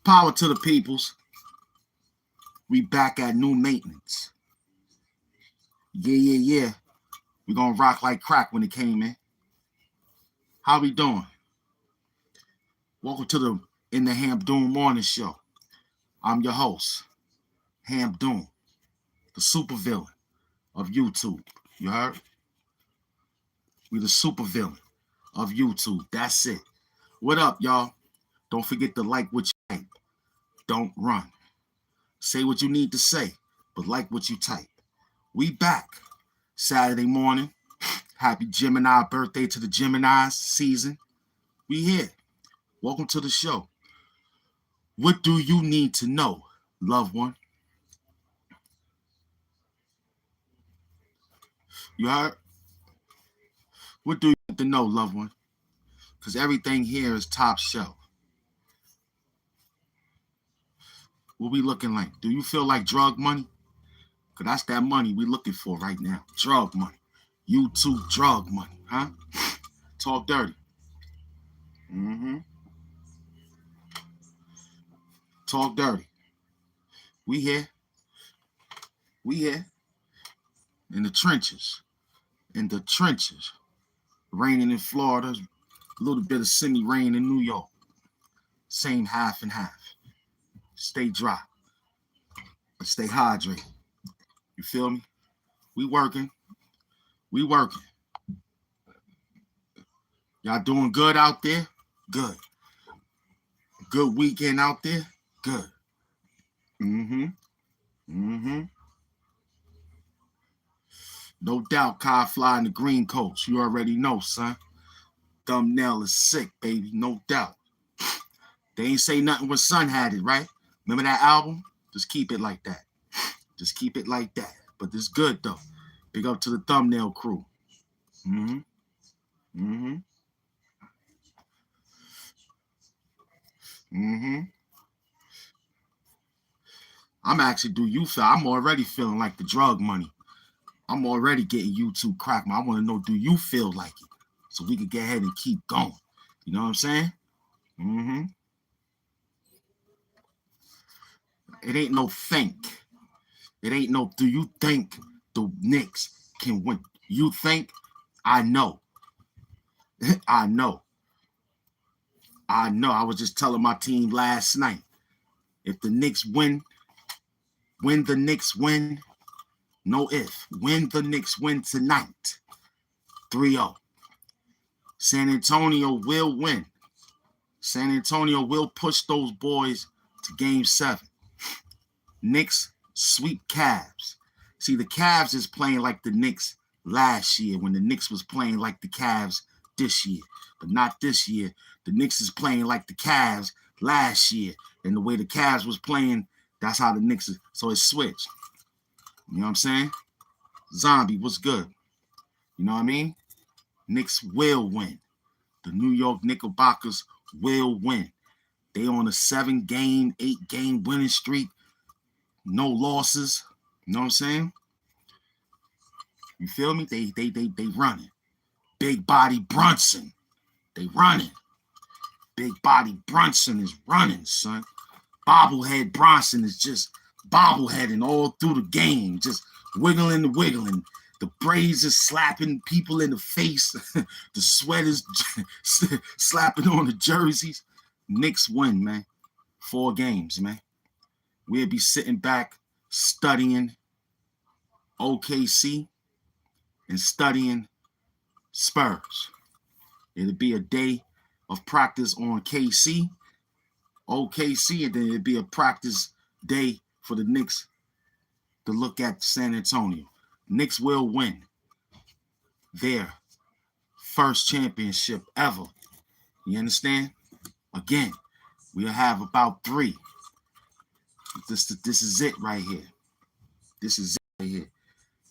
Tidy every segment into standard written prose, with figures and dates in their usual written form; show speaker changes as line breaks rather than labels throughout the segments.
Power to the peoples. We back at new maintenance. Yeah. We gonna rock like crack when it came in. How we doing? Welcome to the In the HAMP morning show. I'm your host, HAMP, the supervillain of YouTube. You heard? We the supervillain of YouTube. That's it. What up, y'all? Don't forget to like what you type. Don't run. Say what you need to say, but like what you type. We back. Saturday morning. Happy Gemini birthday to the Geminis season. We here. Welcome to the show. What do you need to know, loved one? You heard? What do you need to know, loved one? Because everything here is top shelf. What we looking like? Do you feel like drug money? Because that's that money we looking for right now. Drug money. YouTube drug money, huh? Talk dirty. Talk dirty. We here. We here. In the trenches. In the trenches. Raining in Florida. A little bit of semi-rain in New York. Same half and half. Stay dry. But stay hydrated. You feel me? We working. We working. Y'all doing good out there? Good. Good weekend out there? Good. No doubt, Kai Fly in the green coats. You already know, son. Thumbnail is sick, baby. No doubt. They ain't say nothing when Son had it, right? Remember that album? Just keep it like that. Just keep it like that. But it's good, though. Big up to the thumbnail crew. I'm already feeling like the drug money. I'm already getting YouTube crack. I want to know, do you feel like it? So we can get ahead and keep going. You know what I'm saying? It ain't no think. It ain't no, do you think the Knicks can win? You think? I know. I know. I was just telling my team last night, if the Knicks win, when the Knicks win, no if, when the Knicks win tonight, 3-0. San Antonio will win. San Antonio will push those boys to game 7. Knicks sweep Cavs. See, the Cavs is playing like the Knicks last year when the Knicks was playing like the Cavs this year. But not this year. The Knicks is playing like the Cavs last year. And the way the Cavs was playing, that's how the Knicks is. So it switched. You know what I'm saying? Zombie, what's good? You know what I mean? Knicks will win. The New York Knickerbockers will win. They on a 7-game, 8-game winning streak. No losses. You know what I'm saying? You feel me? They running. Big body Brunson. They running. Big body Brunson is running, son. Bobblehead Bronson is just bobbleheading all through the game. Just wiggling. The braids is slapping people in the face. The sweat is slapping on the jerseys. Knicks win, man. 4 games, man. We'll be sitting back studying OKC and studying Spurs. It'll be a day of practice on OKC, and then it'll be a practice day for the Knicks to look at San Antonio. Knicks will win their first championship ever. You understand? Again, we'll have about 3. This is it right here. This is it right here.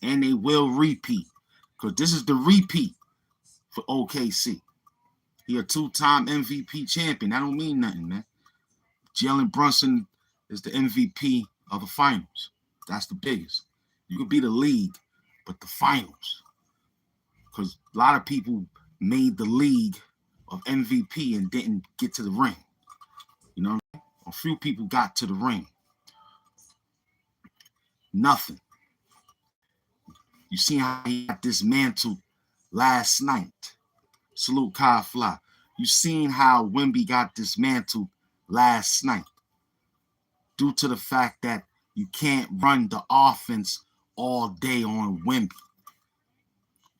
And they will repeat. Because this is the repeat for OKC. He a 2-time MVP champion. That don't mean nothing, man. Jalen Brunson is the MVP of the finals. That's the biggest. You could be the league, but the finals. Because a lot of people made the league of MVP and didn't get to the ring. You know? A few people got to the ring. Nothing. You see how he got dismantled last night. Salute Kai Fly. You seen how Wemby got dismantled last night due to the fact that you can't run the offense all day on Wemby.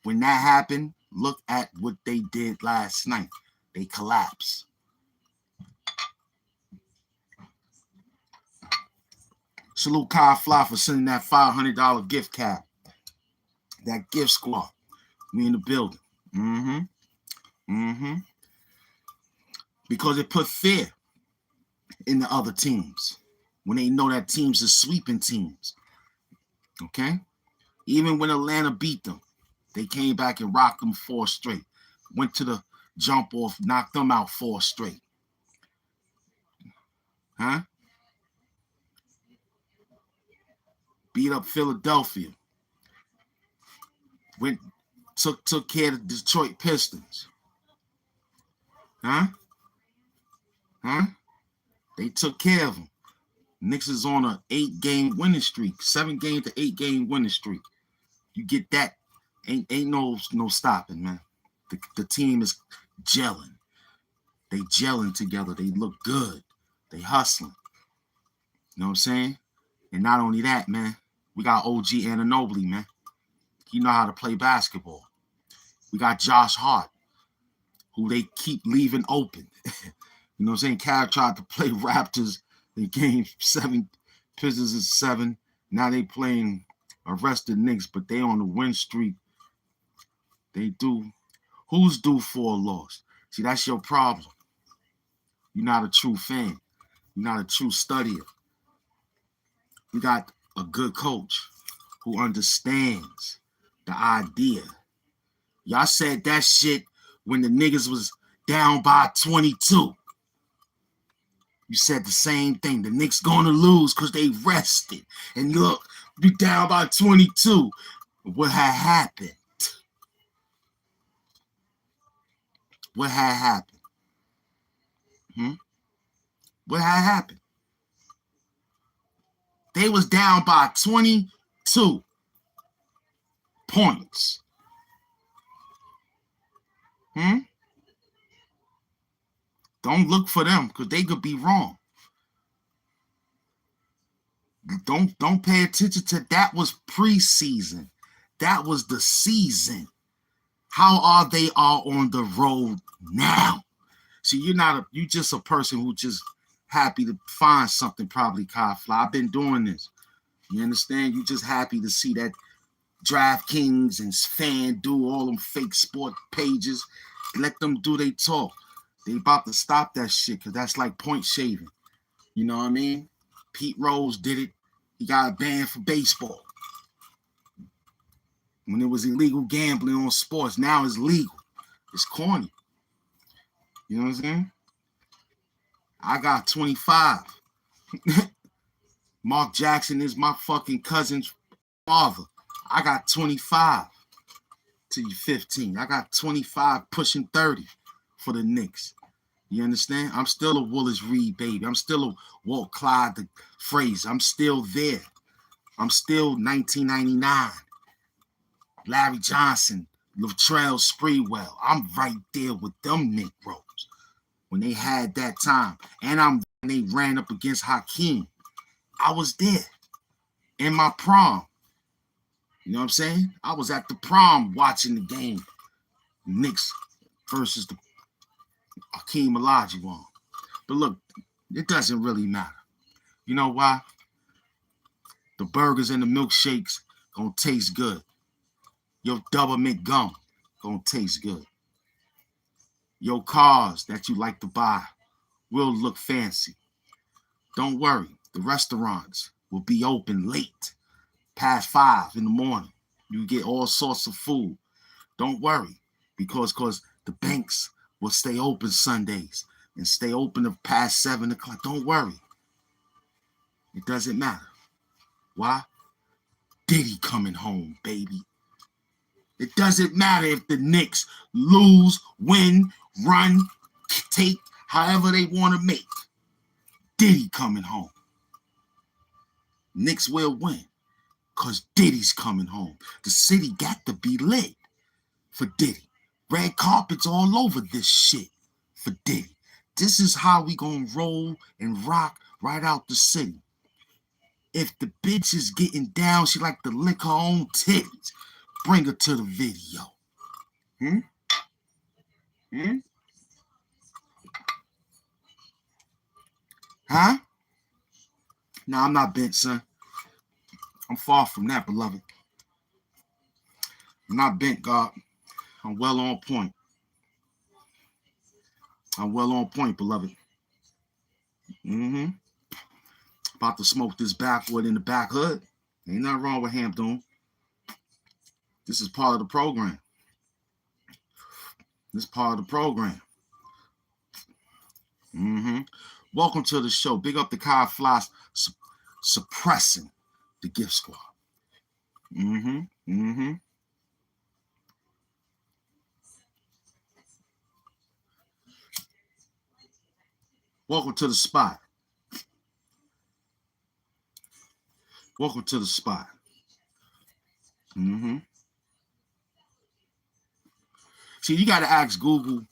When that happened, look at what they did last night. They collapsed. Salute Kai Fly for sending that $500 gift card. That gift squad. We in the building. Because it put fear in the other teams when they know that teams are sweeping teams. Okay? Even when Atlanta beat them, they came back and rocked them 4 straight. Went to the jump off, knocked them out 4 straight. Huh? Beat up Philadelphia. Took care of the Detroit Pistons. Huh? They took care of them. Knicks is on a 8-game winning streak, 7-game to 8-game winning streak. You get that, ain't no stopping, man. The team is gelling. They gelling together. They look good. They hustling. You know what I'm saying? And not only that, man, we got OG Anunoby, man. He know how to play basketball. We got Josh Hart, who they keep leaving open. You know what I'm saying? Cal tried to play Raptors in game 7, Pistons is 7. Now they playing arrested Knicks, but they on the win streak. They do. Who's due for a loss? See, that's your problem. You're not a true fan. You're not a true studier. We got a good coach who understands the idea. Y'all said that shit when the niggas was down by 22. You said the same thing. The Knicks gonna lose because they rested. And look, be down by 22. What had happened? What had happened? What had happened? They was down by 22 points. Don't look for them because they could be wrong. Don't pay attention to that. Was preseason. That was the season. How are they all on the road now? See, you just a person who just happy to find something, probably, Kai Fly. I've been doing this. You understand? You just happy to see that DraftKings and FanDuel, all them fake sport pages. Let them do their talk. They about to stop that shit because that's like point shaving. You know what I mean? Pete Rose did it. He got a ban for baseball. When it was illegal gambling on sports, now it's legal. It's corny. You know what I'm saying? I got 25. Mark Jackson is my fucking cousin's father. I got 25 to 15. I got 25 pushing 30 for the Knicks. You understand? I'm still a Willis Reed baby. I'm still a Walt Clyde the Frazier. I'm still there. I'm still 1999. Larry Johnson, Latrell Sprewell. I'm right there with them Negroes when they had that time. And they ran up against Hakeem. I was there in my prom. You know what I'm saying? I was at the prom watching the game. Knicks versus the Hakeem Olajuwon. But look, it doesn't really matter. You know why? The burgers and the milkshakes gonna taste good. Your double McGum gonna taste good. Your cars that you like to buy will look fancy. Don't worry, the restaurants will be open late, past 5 in the morning. You get all sorts of food. Don't worry, because the banks will stay open Sundays and stay open past 7 o'clock. Don't worry. It doesn't matter. Why? Diddy coming home, baby. It doesn't matter if the Knicks lose, win, run, take, however they want to make. Diddy coming home. Knicks will win because Diddy's coming home. The city got to be lit for Diddy. Red carpets all over this shit for Diddy. This is how we gonna roll and rock right out the city. If the bitch is getting down, she like to lick her own titties. Bring her to the video. Huh? Nah, I'm not bent, son. I'm far from that, beloved. I'm not bent, God. I'm well on point. I'm well on point, beloved. About to smoke this backwood in the back hood. Ain't nothing wrong with HAMP doing. This is part of the program. This is part of the program. Welcome to the show. Big up the Kai Flies suppressing the gift squad. Welcome to the spot. Welcome to the spot. See, you got to ask Google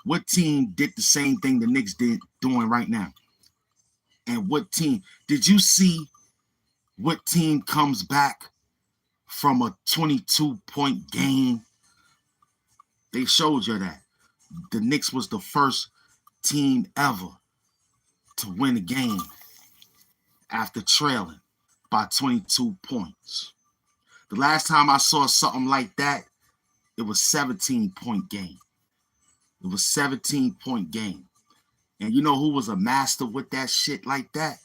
what team did the same thing the Knicks doing right now. And what team? Did you see what team comes back from a 22-point game? They showed you that. The Knicks was the first team ever to win a game after trailing by 22 points. The last time I saw something like that, it was 17-point game. It was 17-point game. And you know who was a master with that shit like that?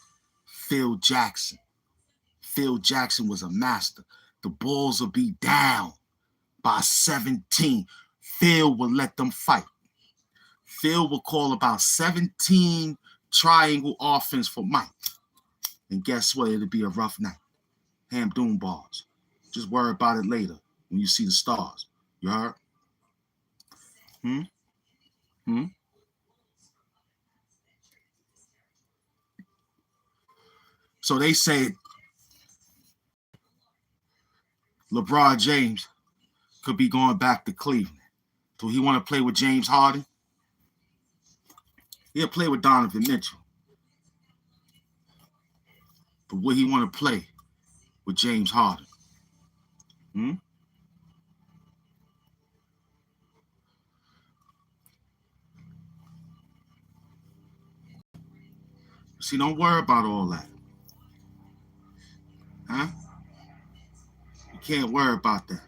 Phil Jackson. Phil Jackson was a master. The Bulls would be down by 17. Phil would let them fight. Phil would call about 17 triangle offense for Mike. And guess what? It'll be a rough night. HAMP Doom bars. Just worry about it later when you see the stars. You heard? So they say LeBron James could be going back to Cleveland. Do he want to play with James Harden? He'll play with Donovan Mitchell. But would he want to play with James Harden? See, don't worry about all that. Huh? You can't worry about that.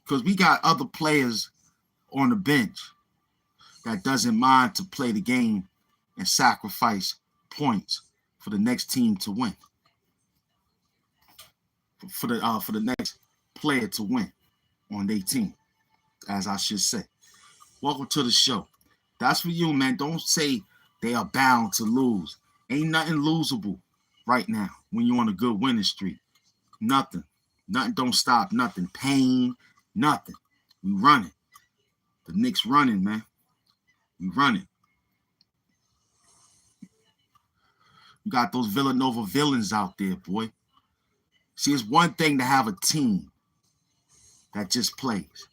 Because we got other players on the bench that doesn't mind to play the game and sacrifice points for the next team to win. For the next player to win on their team, as I should say. Welcome to the show. That's for you, man. Don't say they are bound to lose. Ain't nothing losable right now when you're on a good winning streak. Nothing. Nothing don't stop. Nothing. Pain. Nothing. We running. The Knicks running, man. We running. You got those Villanova villains out there, boy. See, it's one thing to have a team that just plays.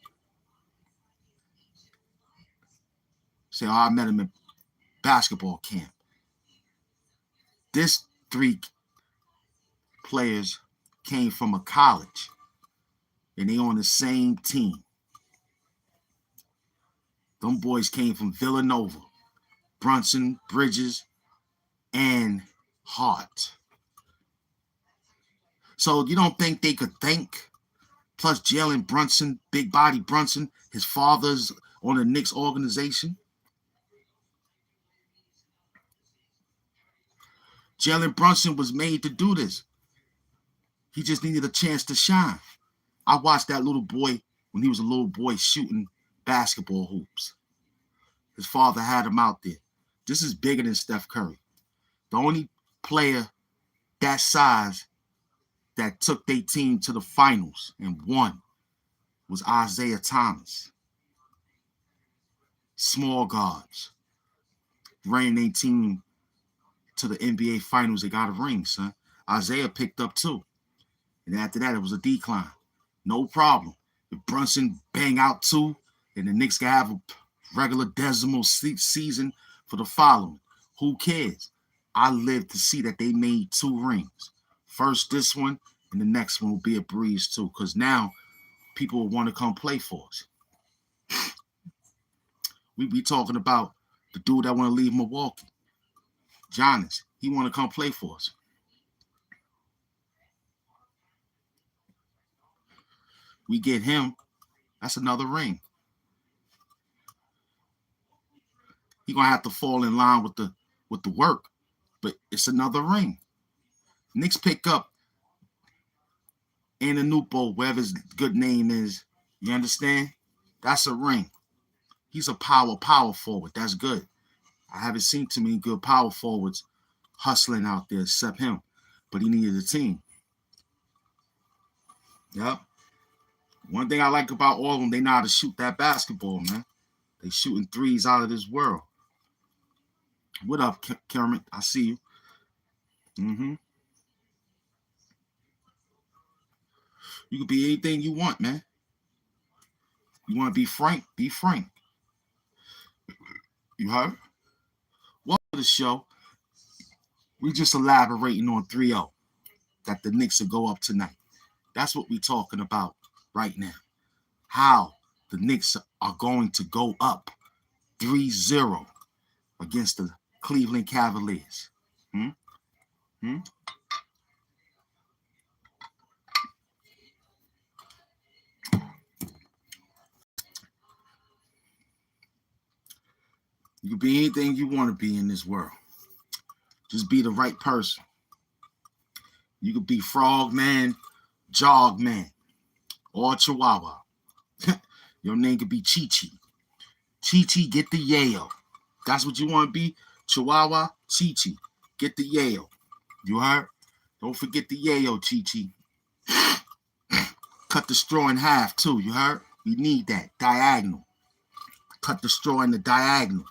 Say, oh, I met him at basketball camp. This 3 players came from a college, and they on the same team. Them boys came from Villanova, Brunson, Bridges, and Hart. So you don't think they could think? Plus Jalen Brunson, big body Brunson, his father's on the Knicks organization. Jalen Brunson was made to do this. He just needed a chance to shine. I watched that little boy when he was a little boy shooting basketball hoops. His father had him out there. This is bigger than Steph Curry. The only player that size that took their team to the finals and won was Isaiah Thomas. small guards, ran their team to the NBA Finals. They got a ring, son. Isaiah picked up 2. And after that, it was a decline. No problem. If Brunson bang out 2, and the Knicks can have a regular decimal season for the following. Who cares? I lived to see that they made 2 rings. First this one, and the next one will be a breeze too. Because now people will want to come play for us. We be talking about the dude that want to leave Milwaukee. Giannis, he want to come play for us. We get him, that's another ring. He gonna have to fall in line with the work, but it's another ring. Knicks pick up Ananupo, whatever his good name is. You understand? That's a ring. He's a power forward. That's good. I haven't seen too many good power forwards hustling out there except him, but he needed a team. Yep. One thing I like about all of them, they know how to shoot that basketball, man. They shooting threes out of this world. What up, Kermit? I see you. You can be anything you want, man. You want to be frank? Be frank. You heard? Welcome to the show. We just elaborating on 3-0 that the Knicks will go up tonight. That's what we're talking about right now. How the Knicks are going to go up 3-0 against the Cleveland Cavaliers. You can be anything you want to be in this world. Just be the right person. You could be Frog Man, Jog Man, or Chihuahua. Your name could be Chi-Chi. Chi-Chi, get the Yale. That's what you want to be? Chihuahua, Chi-Chi. Get the Yale. You heard? Don't forget the Yale, Chi-Chi. Cut the straw in half, too. You heard? We need that. Diagonal. Cut the straw in the diagonal.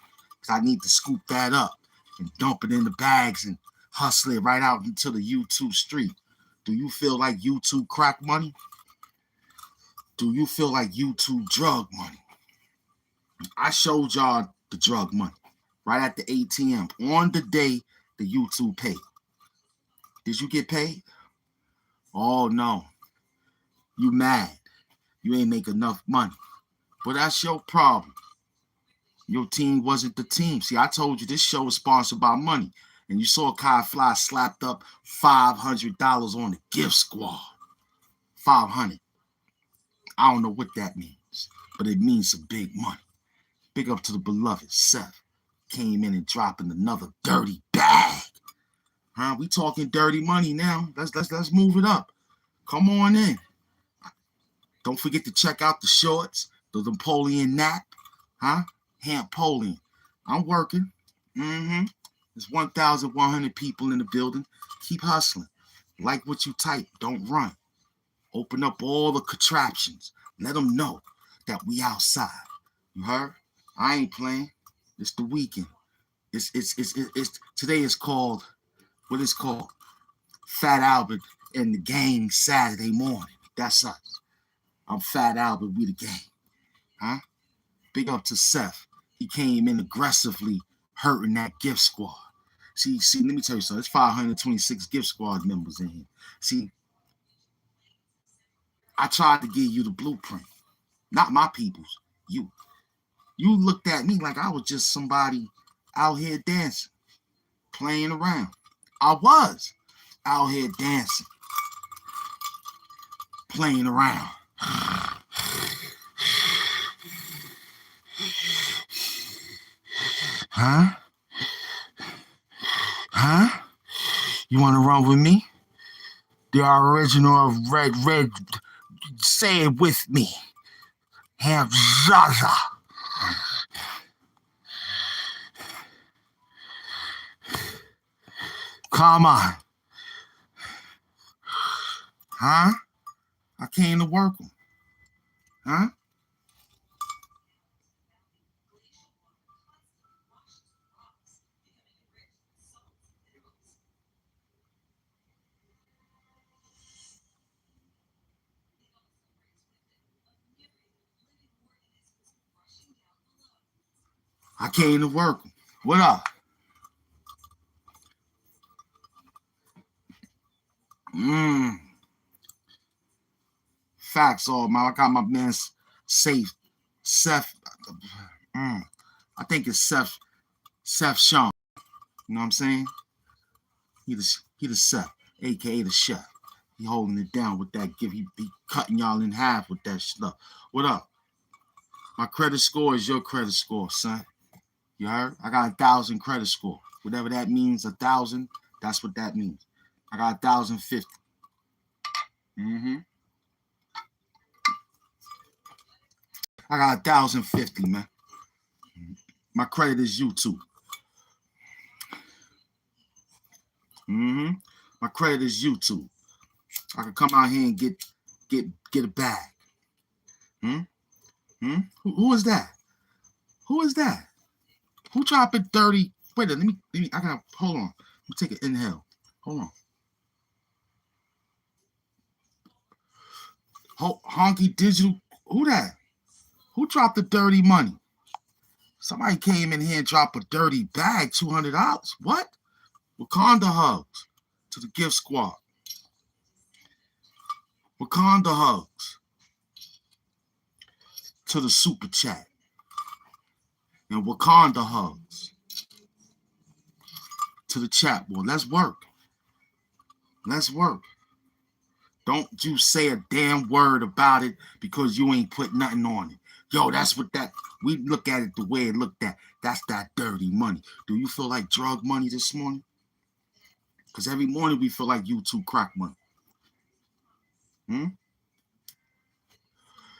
I need to scoop that up and dump it in the bags and hustle it right out into the YouTube street. Do you feel like YouTube crack money? Do you feel like YouTube drug money? I showed y'all the drug money right at the ATM on the day the YouTube paid. Did you get paid? Oh, no. You mad. You ain't make enough money. But that's your problem. Your team wasn't the team. See, I told you this show is sponsored by money. And you saw Kai Fly slapped up $500 on the gift squad. $500. I don't know what that means, but it means some big money. Big up to the beloved Seth. Came in and dropping another dirty bag. Huh? We talking dirty money now. Let's move it up. Come on in. Don't forget to check out the shorts, the Napoleon nap. Huh? HAMP polling. I'm working. There's 1,100 people in the building. Keep hustling. Like what you type. Don't run. Open up all the contraptions. Let them know that we outside. You heard? I ain't playing. It's the weekend. It's today is called, what is called? Fat Albert and the Gang Saturday morning. That's us. I'm Fat Albert, we the gang. Huh? Big up to Seth. He came in aggressively hurting that gift squad. See, let me tell you something. There's 526 gift squad members in here. See, I tried to give you the blueprint. Not my peoples. You. You looked at me like I was just somebody out here dancing, playing around. I was out here dancing, playing around. Huh? Huh? You want to run with me? The original of Red. Say it with me. Have Zaza. Come on. Huh? I came to work them. Huh? I came to work. What up? Facts all, man. I got my man safe. Seth. I think it's Seth Sean. You know what I'm saying? He the Seth, aka the chef. He holding it down with that gift. He be cutting y'all in half with that stuff. What up? My credit score is your credit score, son. You heard? I got 1,000 credit score. Whatever that means, 1,000, that's what that means. I got 1,050. I got 1,050, man. My credit is YouTube. My credit is YouTube. I can come out here and get a bag. Who is that? Who is that? Who dropping 30? Wait, let me. I gotta hold on. Let me take an inhale. Hold on. Honky Digital. Who that? Who dropped the dirty money? Somebody came in here and dropped a dirty bag, $200. What? Wakanda hugs to the gift squad. Wakanda hugs to the super chat. And Wakanda hugs to the chat board. Let's work. Let's work. Don't you say a damn word about it because you ain't put nothing on it. Yo, that's what that, we look at it the way it looked at. That's that dirty money. Do you feel like drug money this morning? Because every morning we feel like YouTube crack money.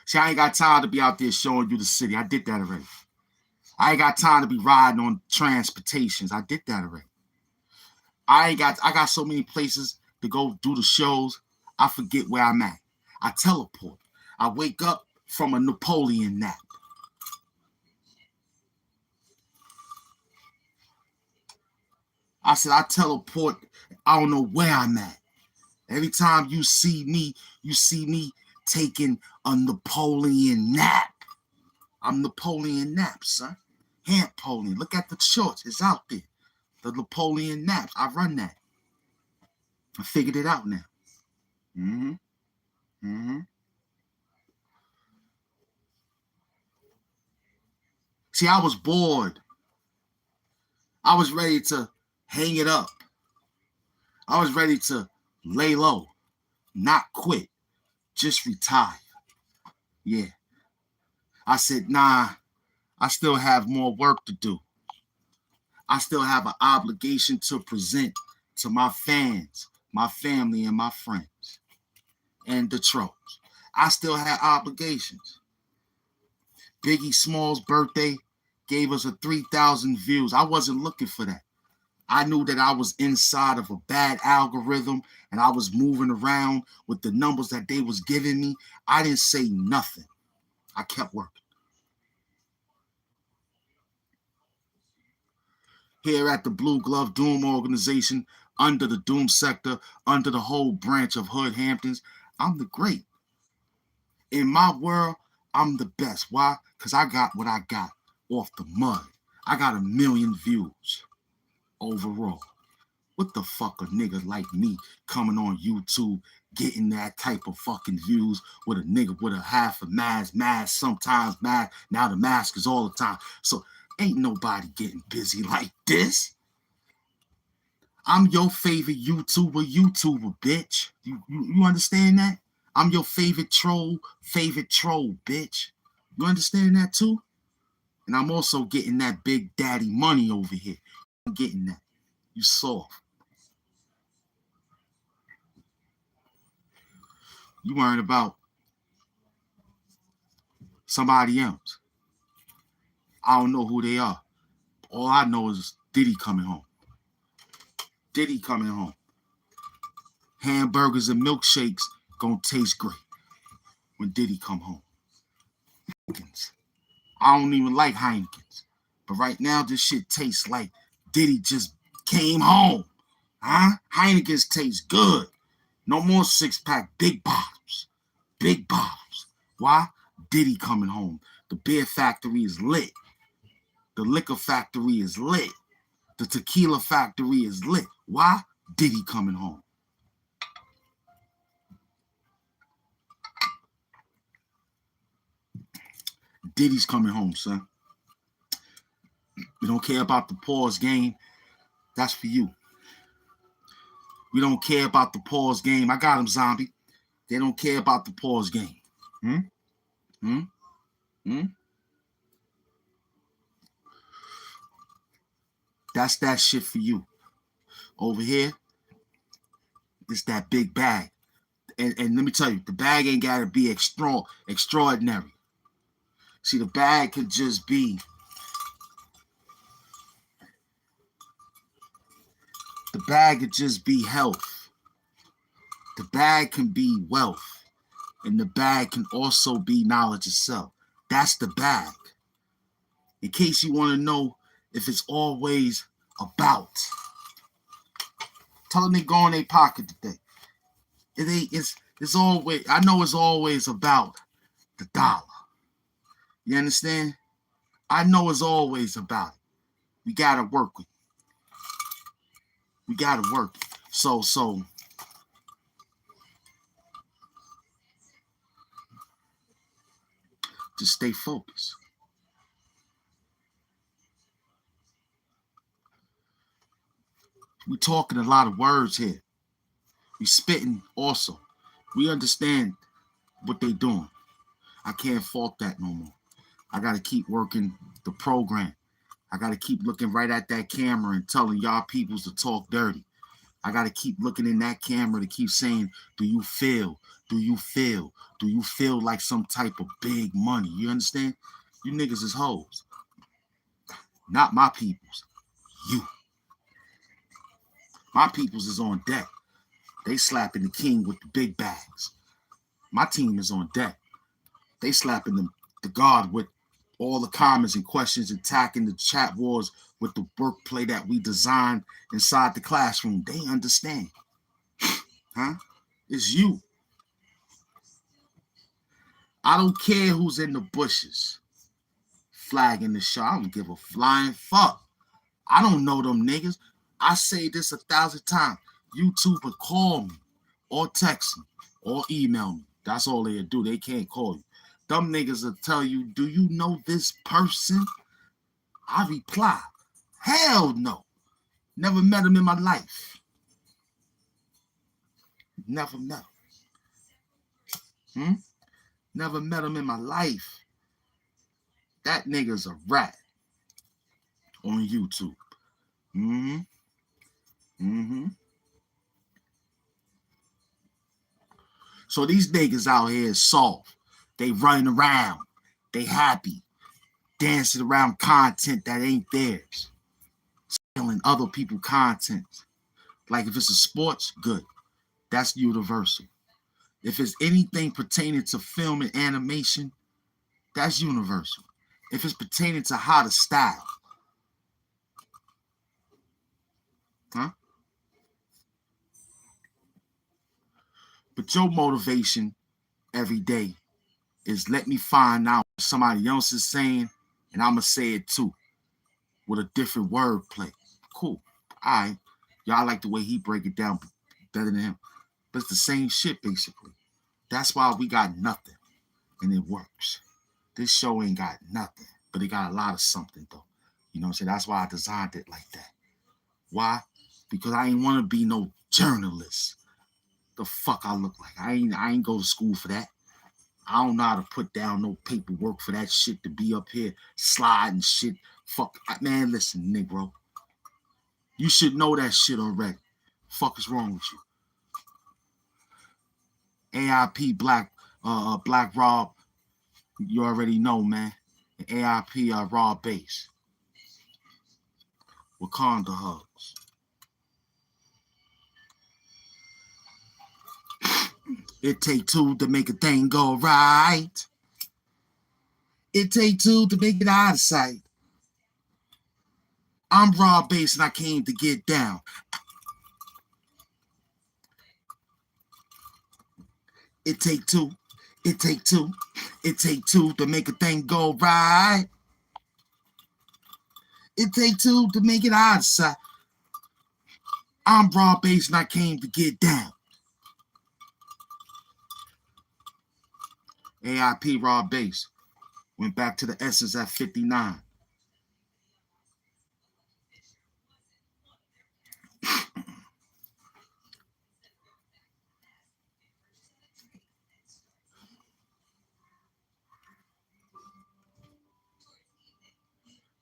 See, I ain't got time to be out there showing you the city. I did that already. I ain't got time to be riding on transportations. I did that already. I got so many places to go do the shows. I forget where I'm at. I teleport. I wake up from a Napoleon nap. I said I teleport. I don't know where I'm at. Every time you see me taking a Napoleon nap. I'm Napoleon nap, son. HAMP Napoleon. Look at the shorts. It's out there. The Napoleon naps. I run that. I figured it out now. See, I was bored. I was ready to hang it up. I was ready to lay low, not quit, just retire. Yeah. I said, nah, I still have more work to do. I still have an obligation to present to my fans, my family, and my friends, and the trolls. I still have obligations. Biggie Smalls' birthday gave us a 3,000 views. I wasn't looking for that. I knew that I was inside of a bad algorithm and I was moving around with the numbers that they was giving me. I didn't say nothing. I kept working. Here at the Blue Glove Doom organization, under the Doom sector, under the whole branch of Hood Hamptons, I'm the great. In my world, I'm the best. Why? Because I got what I got off the mud. I got 1 million views overall. What the fuck a nigga like me coming on YouTube getting that type of fucking views with a nigga with a half a mask, sometimes mask. Now the mask is all the time. So ain't nobody getting busy like this. I'm your favorite YouTuber, bitch. You understand that? I'm your favorite troll, bitch. You understand that too? And I'm also getting that big daddy money over here. I'm getting that. You soft. You worrying about somebody else. I don't know who they are. All I know is Diddy coming home. Hamburgers and milkshakes gonna taste great when Diddy come home. I don't even like Heineken's. But right now, this shit tastes like Diddy just came home. Huh? Heineken's tastes good. No more 6-pack, big bottles. Big bottles. Why? Diddy coming home. The beer factory is lit. The liquor factory is lit. The tequila factory is lit. Why? Diddy coming home. Diddy's coming home, son. We don't care about the pause game. That's for you. We don't care about the pause game. I got him, zombie. They don't care about the pause game. That's that shit for you. Over here, it's that big bag. And let me tell you, the bag ain't got to be extraordinary. See, the bag could just be health. The bag can be wealth. And the bag can also be knowledge itself. That's the bag. In case you want to know if it's always about. Tell them they go in their pocket today. It's always, I know it's always about the dollar. You understand? I know it's always about it. We gotta work with it. We gotta work it. So just stay focused. We talking a lot of words here. We spitting also. We understand what they doing. I can't fault that no more. I got to keep working the program. I got to keep looking right at that camera and telling y'all peoples to talk dirty. I got to keep looking in that camera to keep saying, do you feel? Do you feel? Do you feel like some type of big money? You understand? You niggas is hoes. Not my peoples. You. My peoples is on deck. They slapping the king with the big bags. My team is on deck. They slapping the guard with all the comments and questions, attacking the chat wars with the work play that we designed inside the classroom. They understand. Huh? It's you. I don't care who's in the bushes flagging the show. I don't give a flying fuck. I don't know them niggas. I say this 1,000 times. YouTube would call me or text me or email me. That's all they do. They can't call you. Them niggas will tell you, do you know this person? I reply, hell no. Never met him in my life. Never met him. Never met him in my life. That nigga's a rat on YouTube. So these niggas out here is soft. They running around. They happy. Dancing around content that ain't theirs. Stealing other people's content. Like if it's a sports, good. That's universal. If it's anything pertaining to film and animation, that's universal. If it's pertaining to how to style. Huh? But your motivation every day is let me find out what somebody else is saying, and I'm going to say it too with a different wordplay. Cool. All right. Y'all like the way he break it down better than him. But it's the same shit, basically. That's why we got nothing, and it works. This show ain't got nothing, but it got a lot of something, though. You know what I'm saying? That's why I designed it like that. Why? Because I ain't want to be no journalist. The fuck I look like. I ain't go to school for that. I don't know how to put down no paperwork for that shit to be up here sliding shit. Fuck. Man, listen, Negro. You should know that shit already. Fuck is wrong with you? AIP Black Rob. You already know, man. AIP Raw Base. Wakanda hugs. It take two to make a thing go right. It take two to make it out of sight. I'm Raw Base and I came to get down. It take two. It take two. It take two to make a thing go right. It take two to make it odd, sir. I'm Raw Bass and I came to get down. AIP Raw Bass. Went back to the essence at 59.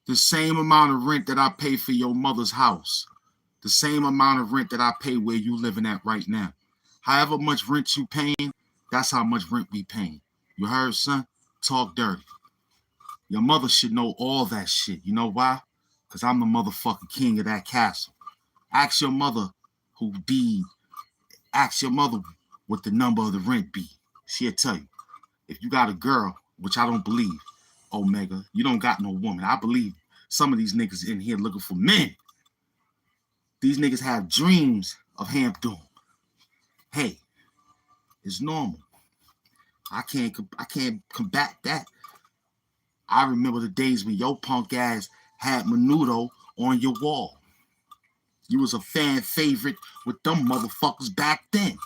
The same amount of rent that I pay for your mother's house. The same amount of rent that I pay where you living at right now. However much rent you paying, that's how much rent we paying. You heard, son? Talk dirty. Your mother should know all that shit. You know why? Because I'm the motherfucking king of that castle. Ask your mother who be. Ask your mother what the number of the rent be. She'll tell you. If you got a girl, which I don't believe, Omega, you don't got no woman. I believe some of these niggas in here looking for men. These niggas have dreams of HAMP doom. Hey, it's normal. I can't combat that. I remember the days when your punk ass had Menudo on your wall. You was a fan favorite with them motherfuckers back then.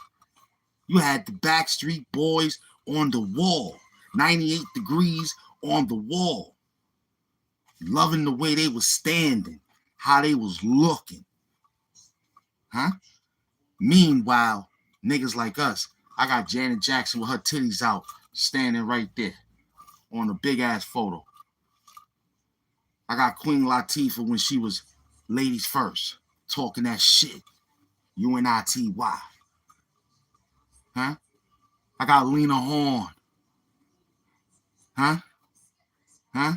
You had the Backstreet Boys on the wall. 98 Degrees on the wall. Loving the way they was standing, how they was looking. Huh? Meanwhile, niggas like us, I got Janet Jackson with her titties out, standing right there on a big ass photo. I got Queen Latifah when she was ladies first, talking that shit. UNITY. Huh? I got Lena Horne. Huh? Huh?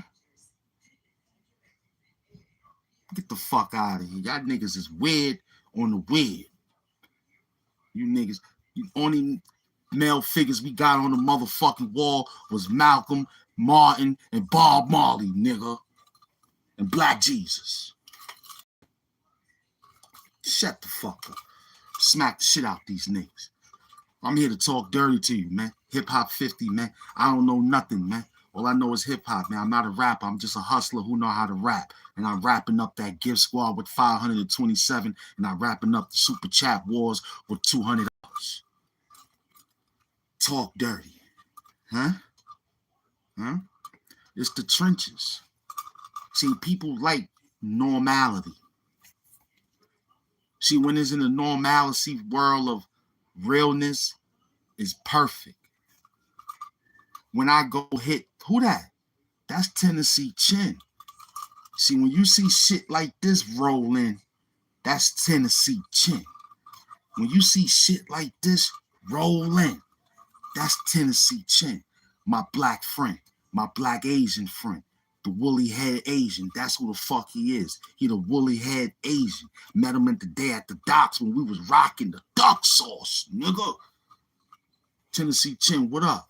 Get the fuck out of here. Y'all niggas is weird on the weird. You niggas, the only male figures we got on the motherfucking wall was Malcolm, Martin, and Bob Marley, nigga. And Black Jesus. Shut the fuck up. Smack the shit out these niggas. I'm here to talk dirty to you, man. Hip Hop 50, man. I don't know nothing, man. All I know is hip hop, man. I'm not a rapper. I'm just a hustler who know how to rap. And I'm wrapping up that gift squad with 527, and I'm wrapping up the super chat wars with $200. Talk dirty. Huh? Huh? It's the trenches. See, people like normality. See, when it's in the normalcy world of realness, is perfect. When I go hit, who that? That's Tennessee Chin. See, when you see shit like this roll in, that's Tennessee Chin. When you see shit like this roll in, that's Tennessee Chin. My black friend, my black Asian friend, the woolly head Asian. That's who the fuck he is. He the woolly head Asian. Met him the day at the docks when we was rocking the duck sauce, nigga. Tennessee Chin, what up?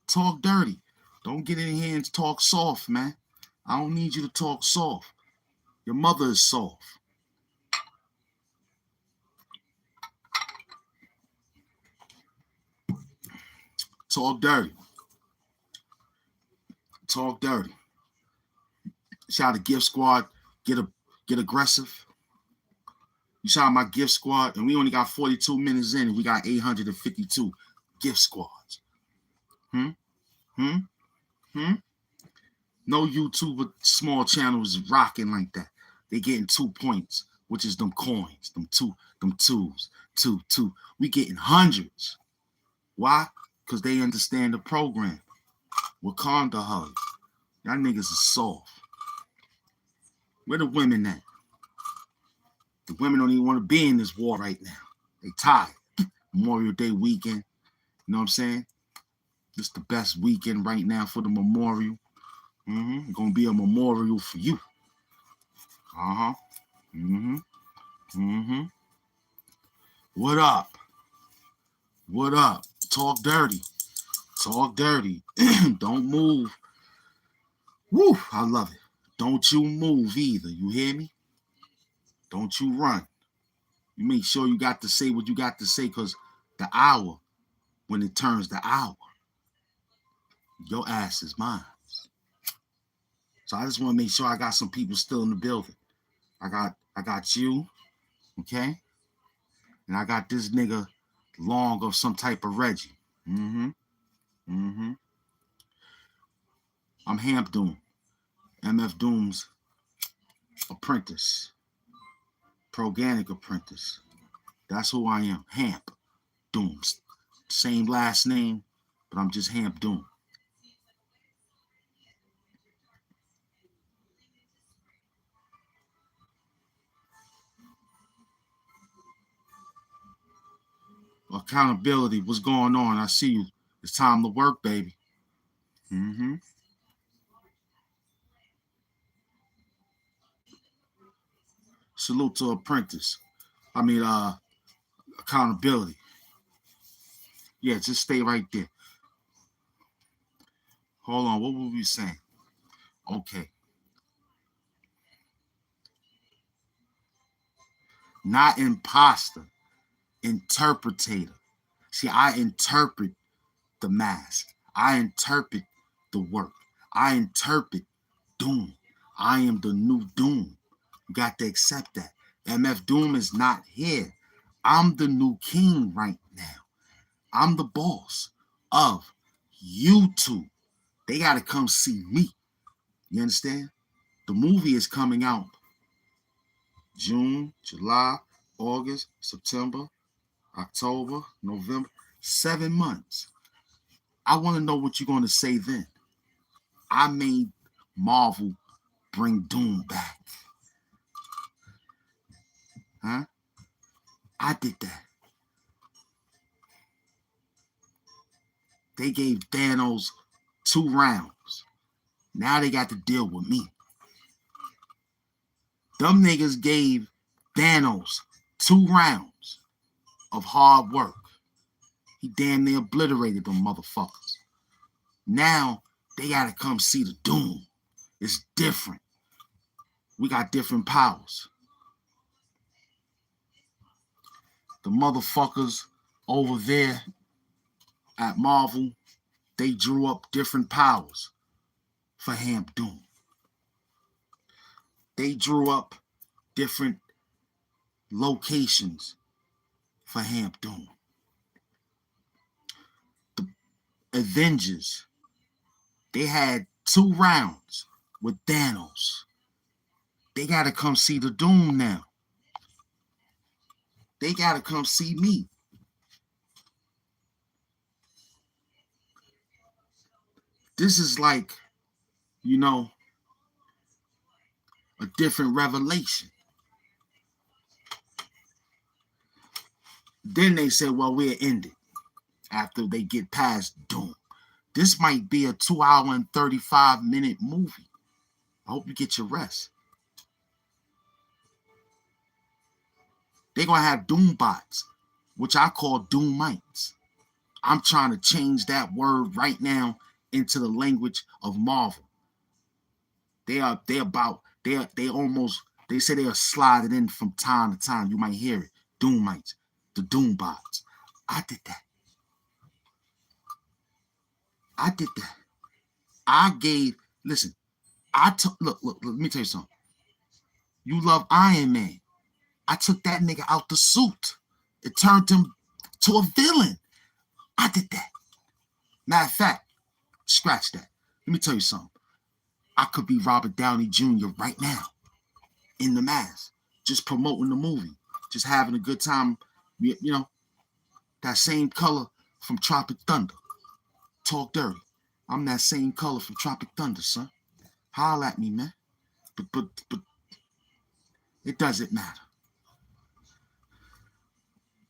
Talk dirty. Don't get in here and talk soft, man. I don't need you to talk soft. Your mother is soft. Talk dirty. Talk dirty. Shout out to Gift Squad. Get aggressive. You shout out my Gift Squad, and we only got 42 minutes in, and we got 852 Gift Squads. No YouTuber small channels is rocking like that. They getting 2 points, which is them coins, them twos. We getting hundreds. Why? Because they understand the program. Wakanda hug. Y'all niggas is soft. Where the women at? The women don't even want to be in this war right now. They tired. Memorial Day weekend. You know what I'm saying? It's the best weekend right now for the memorial. Gonna be a memorial for you. What up? What up? Talk dirty. Talk dirty. Don't move. Woo, I love it. Don't you move either. You hear me? Don't you run. You make sure you got to say what you got to say, because the hour, when it turns the hour, Your ass is mine. So I just want to make sure I got some people still in the building. I got you, okay? And I got this nigga Long of some type of Reggie. I'm Hamp Doom, MF Doom's apprentice, Proganic apprentice. That's who I am, Hamp Doom. Same last name, but I'm just Hamp Doom. Accountability, what's going on? I see you. It's time to work, baby. Salute to apprentice. Accountability. Yeah, just stay right there. Hold on, what were we saying? Okay. Not imposter, interpretator. See, I interpret the mask. I interpret the work. I interpret Doom. I am the new Doom. You got to accept that. MF Doom is not here. I'm the new king right now. I'm the boss of YouTube. They got to come see me. You understand? The movie is coming out June, July, August, September, October, November, 7 months. I want to know what you're going to say then. I made Marvel bring Doom back. Huh? I did that. They gave Thanos 2 rounds. Now they got to deal with me. Them niggas gave Thanos 2 rounds of hard work. He damn near obliterated them motherfuckers. Now they gotta come see the Doom. It's different. We got different powers. The motherfuckers over there at Marvel, they drew up different powers for Hamp Doom. They drew up different locations for Hamp Doom. The Avengers, they had 2 rounds with Thanos. They gotta come see the Doom now. They gotta come see me. This is like, a different revelation. Then they said, well, we'll end it after they get past Doom. This might be a 2 hour and 35-minute movie. I hope you get your rest. They're going to have Doom bots, which I call Doomites. I'm trying to change that word right now into the language of Marvel. They say they'll slide it in from time to time. You might hear it. Doomites, the Doom bots. I did that. Look, let me tell you something. You love Iron Man. I took that nigga out the suit. It turned him to a villain. I did that. Matter of fact, scratch that. Let me tell you something. I could be Robert Downey Jr. right now in the mask, just promoting the movie, just having a good time. That same color from Tropic Thunder. Talk dirty. I'm that same color from Tropic Thunder, son. Holler at me, man. But it doesn't matter.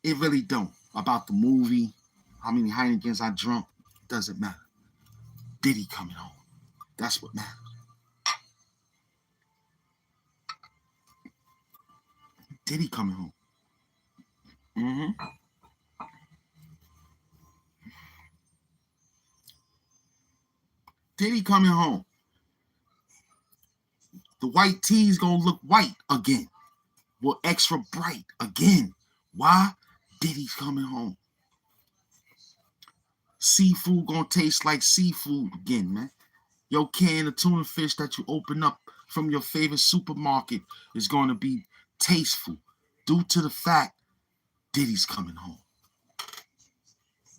It really don't. About the movie, how many Heinekens I drunk, doesn't matter. Diddy coming home. That's what matters. Diddy coming home. Diddy coming home. The white tee's gonna look white again. Well, extra bright again. Why? Diddy's coming home. Seafood gonna taste like seafood again, man. Your can of tuna fish that you open up from your favorite supermarket is gonna be tasteful due to the fact Diddy's coming home.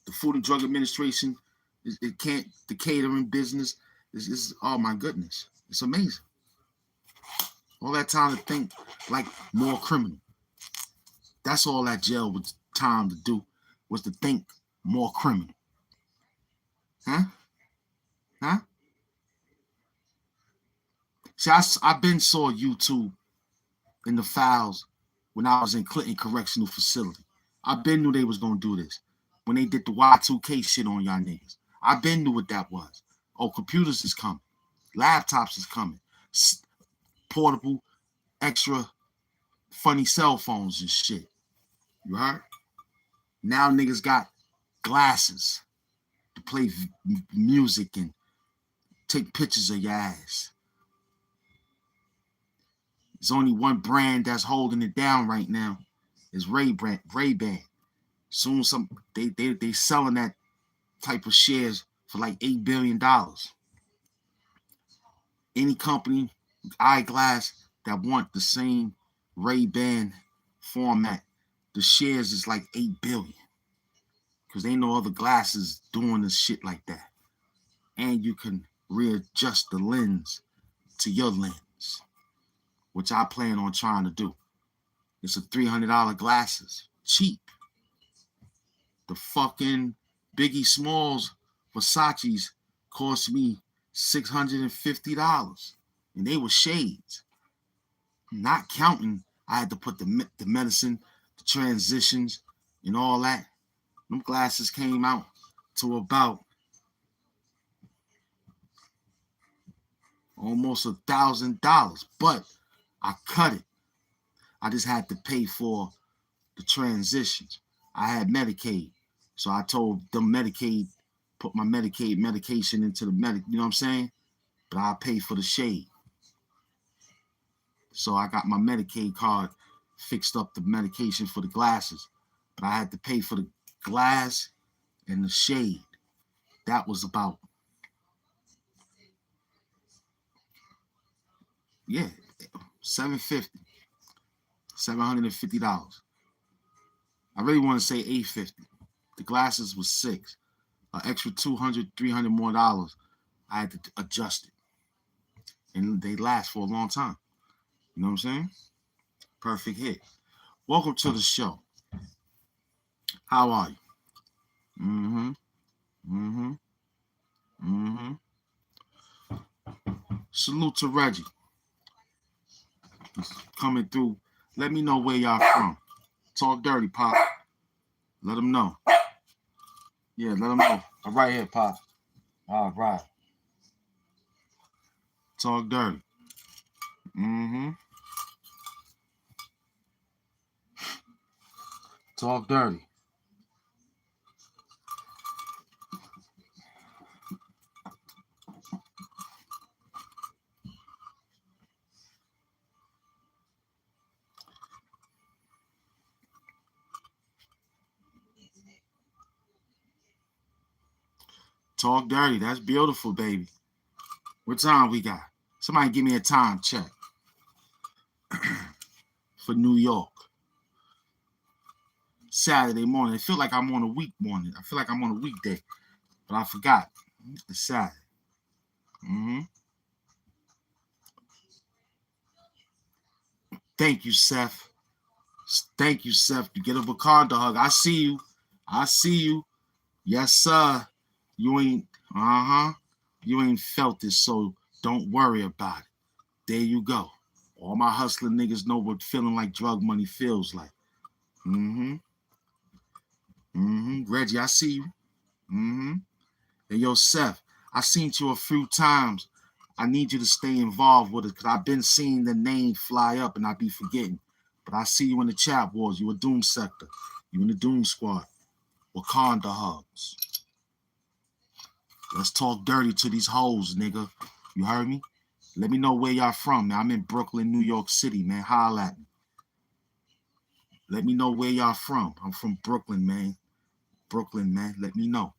The Food and Drug Administration, it can't, the catering business is oh my goodness, it's amazing. All that time to think like more criminal. That's all that jail was time to do, was to think more criminal. Huh? Huh? See, I've been saw YouTube in the files when I was in Clinton Correctional Facility. I been knew they was gonna do this. When they did the Y2K shit on y'all niggas. I been knew what that was. Oh, computers is coming. Laptops is coming. Portable, extra funny cell phones and shit. You heard? Now niggas got glasses to play music and take pictures of your ass. There's only one brand that's holding it down right now. Is Ray-Ban. Soon they selling that type of shares for like $8 billion. Any company, eyeglass that want the same Ray-Ban format, the shares is like $8 billion. Because they know other glasses doing this shit like that. And you can readjust the lens to your lens, which I plan on trying to do. It's a $300 glasses, cheap. The fucking Biggie Smalls Versace's cost me $650, and they were shades. Not counting, I had to put the medicine, the transitions, and all that. Them glasses came out to about almost $1,000, but I cut it. I just had to pay for the transitions. I had Medicaid, so I told them Medicaid, put my Medicaid medication into the you know what I'm saying? But I pay for the shade. So I got my Medicaid card, fixed up the medication for the glasses, but I had to pay for the glass and the shade. That was about, yeah, $750. I really want to say $850. The glasses was $6. An extra $200, $300 more dollars. I had to adjust it, and they last for a long time. You know what I'm saying? Perfect hit. Welcome to the show. How are you? Salute to Reggie. He's coming through. Let me know where y'all from. Talk dirty, Pop. Let them know. Yeah, let them know. I'm right here, Pop. All right. Talk dirty. Talk dirty. Talk dirty. That's beautiful, baby. What time we got? Somebody give me a time check for New York. Saturday morning. I feel like I'm on a week morning. I feel like I'm on a weekday, but I forgot. It's Saturday. Thank you, Seth. Thank you, Seth. You get a Wakanda hug. I see you. I see you. Yes, sir. You ain't, you ain't felt it, so don't worry about it. There you go. All my hustling niggas know what feeling like drug money feels like. Reggie, I see you. And yo, Seth, I seen you a few times. I need you to stay involved with it because I've been seeing the name fly up and I be forgetting. But I see you in the chat wars. You a Doom Sector. You in the Doom Squad. Wakanda hugs. Let's talk dirty to these hoes, nigga. You heard me? Let me know where y'all from, man. I'm in Brooklyn, New York City, man. Holla at me. Let me know where y'all from. I'm from Brooklyn, man. Brooklyn, man. Let me know.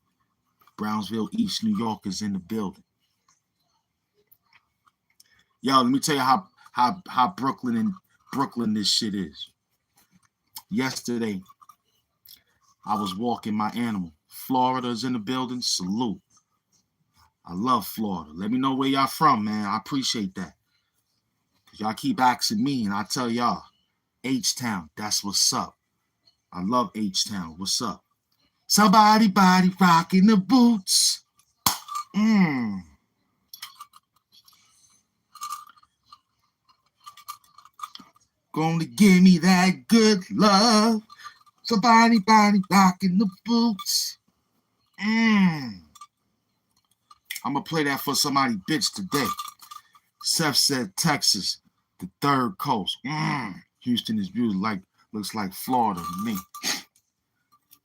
Brownsville, East New York is in the building. Yo, let me tell you how Brooklyn this shit is. Yesterday, I was walking my animal. Florida's in the building. Salute. I love Florida. Let me know where y'all from, man. I appreciate that. Y'all keep asking me, and I tell y'all, H-Town, that's what's up. I love H-Town. What's up? Somebody body rocking the boots. Gonna give me that good love. Somebody body rocking the boots. I'm gonna play that for somebody bitch today. Seth said Texas, the third coast. Houston is beautiful, looks like Florida to me.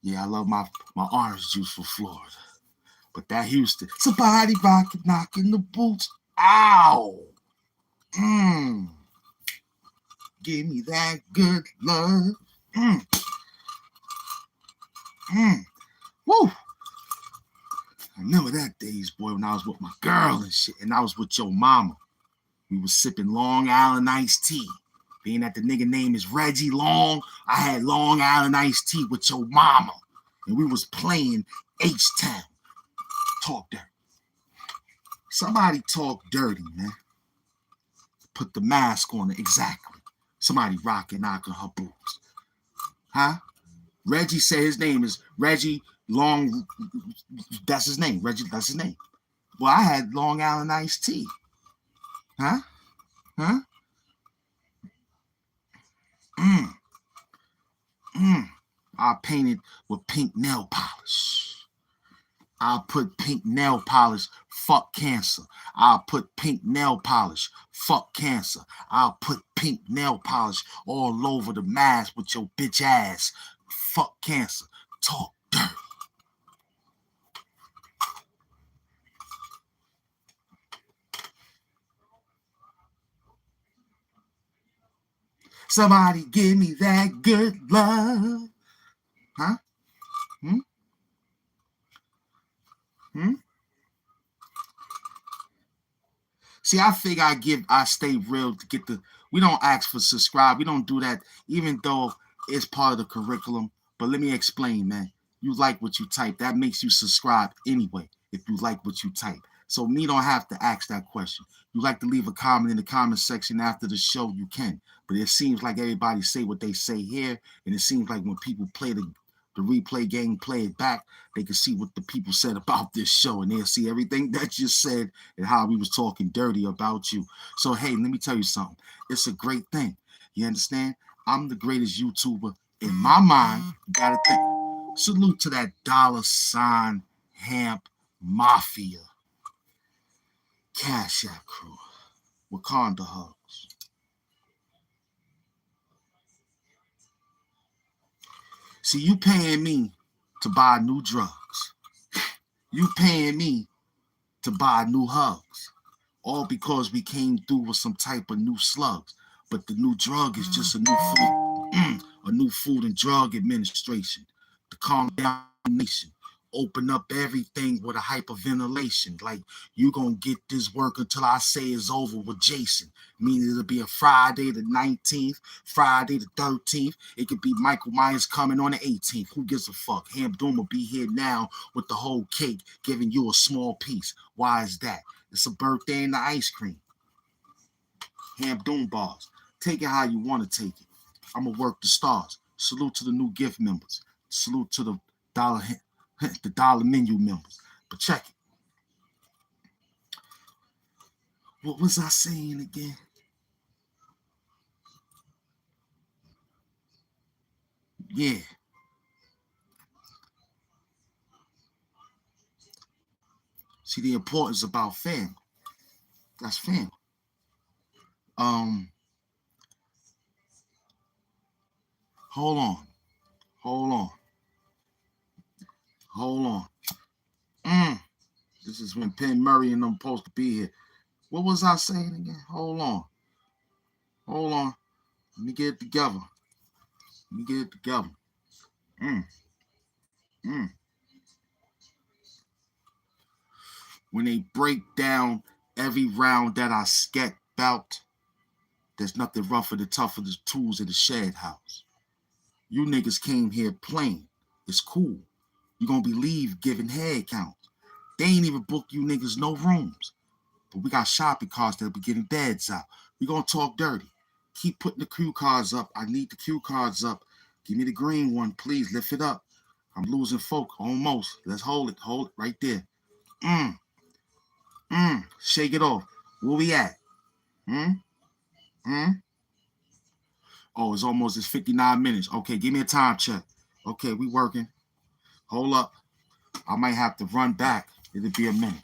Yeah, I love my orange juice for Florida. But that Houston, somebody knocking the boots. Ow! Give me that good love. Woo! I remember that days, boy, when I was with my girl and shit, and I was with your mama. We was sipping Long Island iced tea. Being that the nigga name is Reggie Long, I had Long Island iced tea with your mama. And we was playing H-Town. Talk dirty. Somebody talk dirty, man. Put the mask on it, exactly. Somebody knocking her boots. Huh? Reggie said his name is Reggie Long. That's his name. Reggie, that's his name. Well, I had Long Island iced tea. Huh? I'll paint it with pink nail polish. I'll put pink nail polish, fuck cancer. I'll put pink nail polish, fuck cancer. I'll put pink nail polish all over the mask with your bitch ass, fuck cancer. Talk dirty. Somebody give me that good love. Huh? See, I figure I stay real to get we don't ask for subscribe. We don't do that, even though it's part of the curriculum. But let me explain, man. You like what you type. That makes you subscribe anyway, if you like what you type. So me don't have to ask that question. You like to leave a comment in the comment section after the show, you can. But it seems like everybody say what they say here, and it seems like when people play the replay game, play it back, they can see what the people said about this show, and they'll see everything that you said and how we was talking dirty about you. So, hey, let me tell you something. It's a great thing. You understand? I'm the greatest YouTuber in my mind. You gotta think. Salute to that $ HAMP Mafia. Cash App crew. Wakanda hugs. See, you paying me to buy new drugs. You paying me to buy new hugs. All because we came through with some type of new slugs. But the new drug is just a new food and drug administration to calm down the nation. Open up everything with a hyperventilation. Like, you gonna get this work until I say it's over with Jason. Meaning it'll be a Friday the 19th, Friday the 13th. It could be Michael Myers coming on the 18th. Who gives a fuck? Hamp Doom will be here now with the whole cake, giving you a small piece. Why is that? It's a birthday in the ice cream. Hamp Doom bars. Take it how you want to take it. I'm going to work the stars. Salute to the new gift members. Salute to the dollar menu members. But check it. What was I saying again? Yeah. See, the importance about family. That's family. Hold on. This is when Penn Murray and them supposed to be here. What was I saying again? Hold on. Let me get it together. When they break down every round that I scat bout, there's nothing rougher than tougher than the tools in the shed house. You niggas came here playing. It's cool. You gonna believe giving head counts. They ain't even book you niggas no rooms. But we got shopping carts that'll be getting beds out. We gonna talk dirty. Keep putting the cue cards up. I need the cue cards up. Give me the green one, please. Lift it up. I'm losing folk almost. Let's hold it. Hold it right there. Shake it off. Where we at? Oh, it's almost 59 minutes. Okay, give me a time check. Okay, we working. Hold up. I might have to run back. It'll be a minute.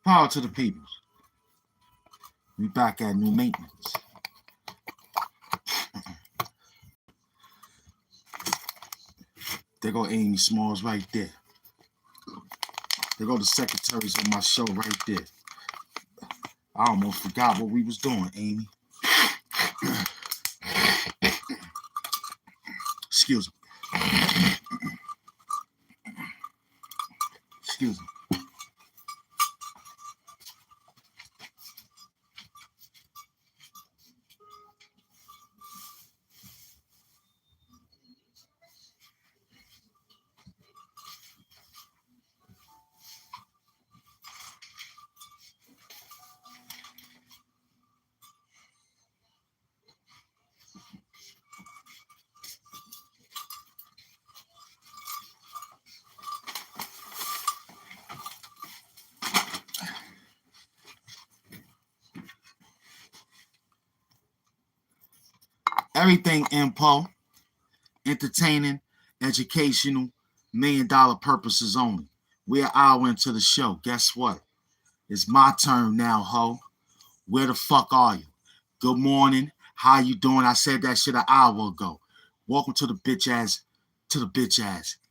Power to the peoples. We back at new maintenance. There go Amy Smalls right there. There go the secretaries on my show right there. I almost forgot what we was doing, Amy. Excuse me. Excuse me. Everything info, entertaining, educational, $1 million purposes only. We're an hour into the show. Guess what? It's my turn now, ho. Where the fuck are you? Good morning. How you doing? I said that shit an hour ago. Welcome to the bitch ass.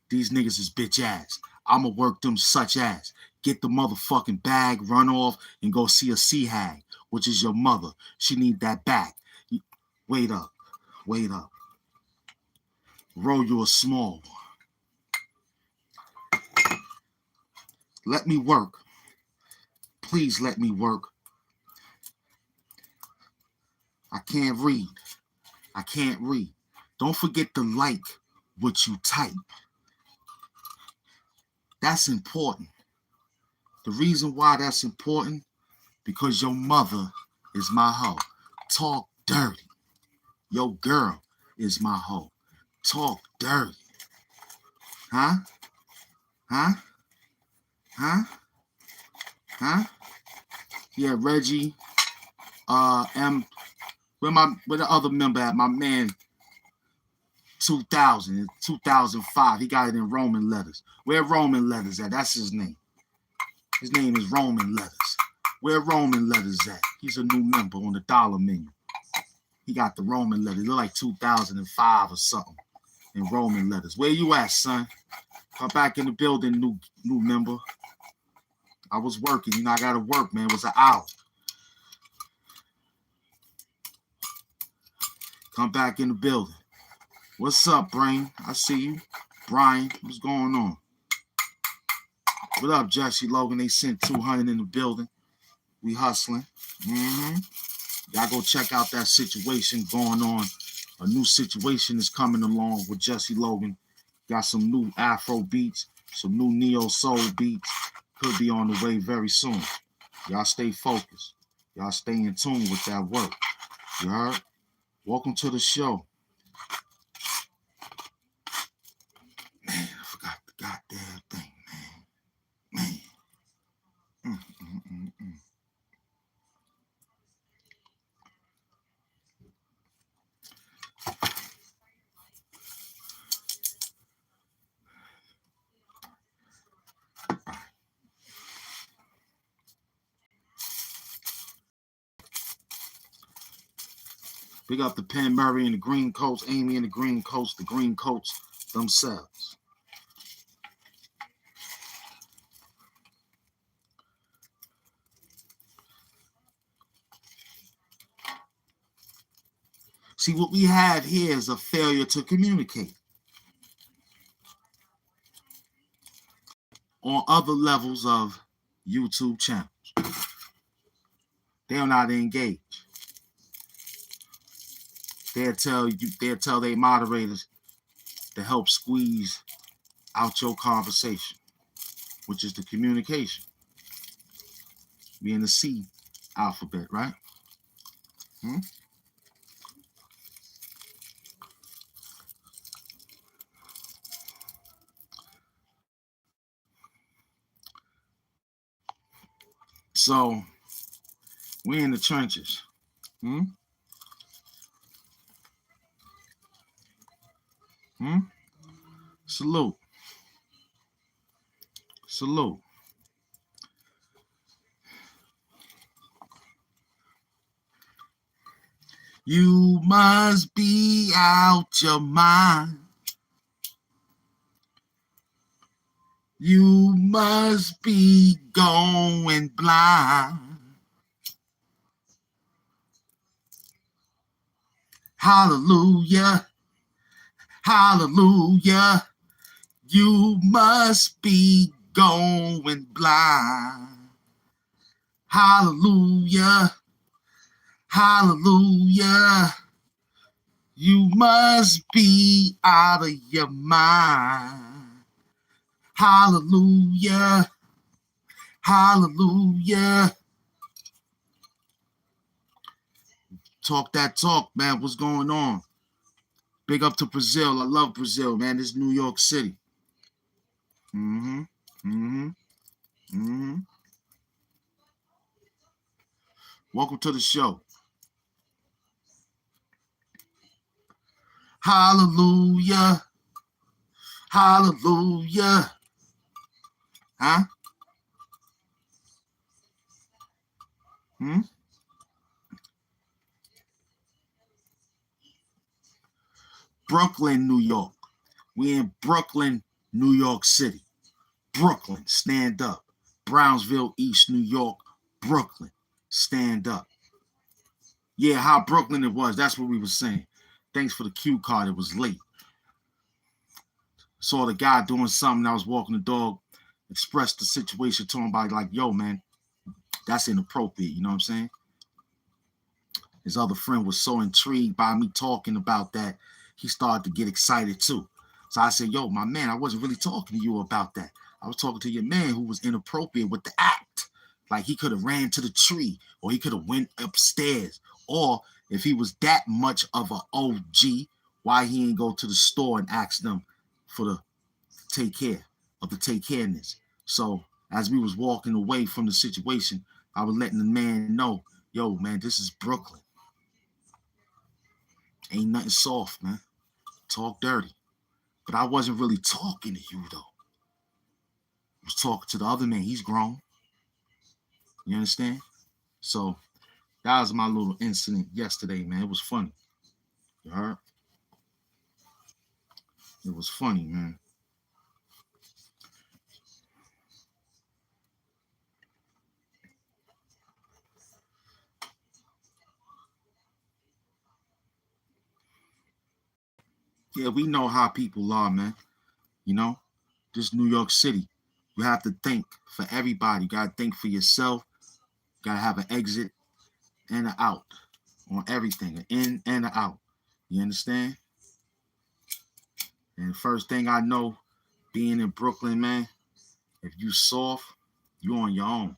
These niggas is bitch ass. I'ma work them such as. Get the motherfucking bag, run off, and go see a sea hag, which is your mother. She need that back. Wait up. Roll you a small one. Let me work. Please let me work. I can't read. Don't forget to like what you type. That's important. The reason why that's important, because your mother is my hoe. Talk dirty. Your girl is my hoe. Talk dirty. Huh? Yeah, Reggie. Where the other member at? My man 2005. He got it in Roman letters. Where Roman letters at? That's his name. His name is Roman letters. Where Roman letters at? He's a new member on the dollar menu. He got the Roman letters. They're like 2005 or something in Roman letters. Where you at, son? Come back in the building, new member. I was working. I got to work, man. It was an hour. Come back in the building. What's up, Brain? I see you. Brian, what's going on? What up, Jesse Logan? They sent 200 in the building. We hustling. Y'all go check out that situation going on. A new situation is coming along with Jesse Logan. Got some new Afro beats, some new Neo Soul beats. Could be on the way very soon. Y'all stay focused. Y'all stay in tune with that work. You heard? Welcome to the show. Man, I forgot the goddamn thing, man. Big up the Penn Murray and the Green Coats, Amy and the Green Coats themselves. See, what we have here is a failure to communicate. On other levels of YouTube channels, they're not engaged. They'll tell their moderators to help squeeze out your conversation, which is the communication. We in the C alphabet, right? So we in the trenches. Salute. You must be out your mind. You must be going blind. Hallelujah. Hallelujah. You must be going blind. Hallelujah. Hallelujah. You must be out of your mind. Hallelujah. Hallelujah. Talk that talk, man. What's going on? Big up to Brazil. I love Brazil, man. This is New York City. Welcome to the show. Hallelujah. Hallelujah. Huh? Brooklyn, New York. We in Brooklyn, New York City. Brooklyn, stand up. Brownsville, East New York. Brooklyn, stand up. Yeah, how Brooklyn it was. That's what we were saying. Thanks for the cue card. It was late. Saw the guy doing something. I was walking the dog. Expressed the situation to him by like, yo, man, that's inappropriate. You know what I'm saying? His other friend was so intrigued by me talking about that, he started to get excited too. So I said, yo, my man, I wasn't really talking to you about that. I was talking to your man who was inappropriate with the act. Like he could have ran to the tree, or he could have went upstairs. Or if he was that much of an OG, why he ain't go to the store and ask them for the take care of the take careness. So as we was walking away from the situation, I was letting the man know, yo, man, this is Brooklyn. Ain't nothing soft, man. Talk dirty. But I wasn't really talking to you, though. I was talking to the other man. He's grown. You understand? So that was my little incident yesterday, man. It was funny. You heard? It was funny, man. Yeah, we know how people are, man. You know, this New York City. You have to think for everybody. You got to think for yourself. You got to have an exit and an out on everything, an in and an out. You understand? And first thing I know, being in Brooklyn, man, if you soft, you on your own.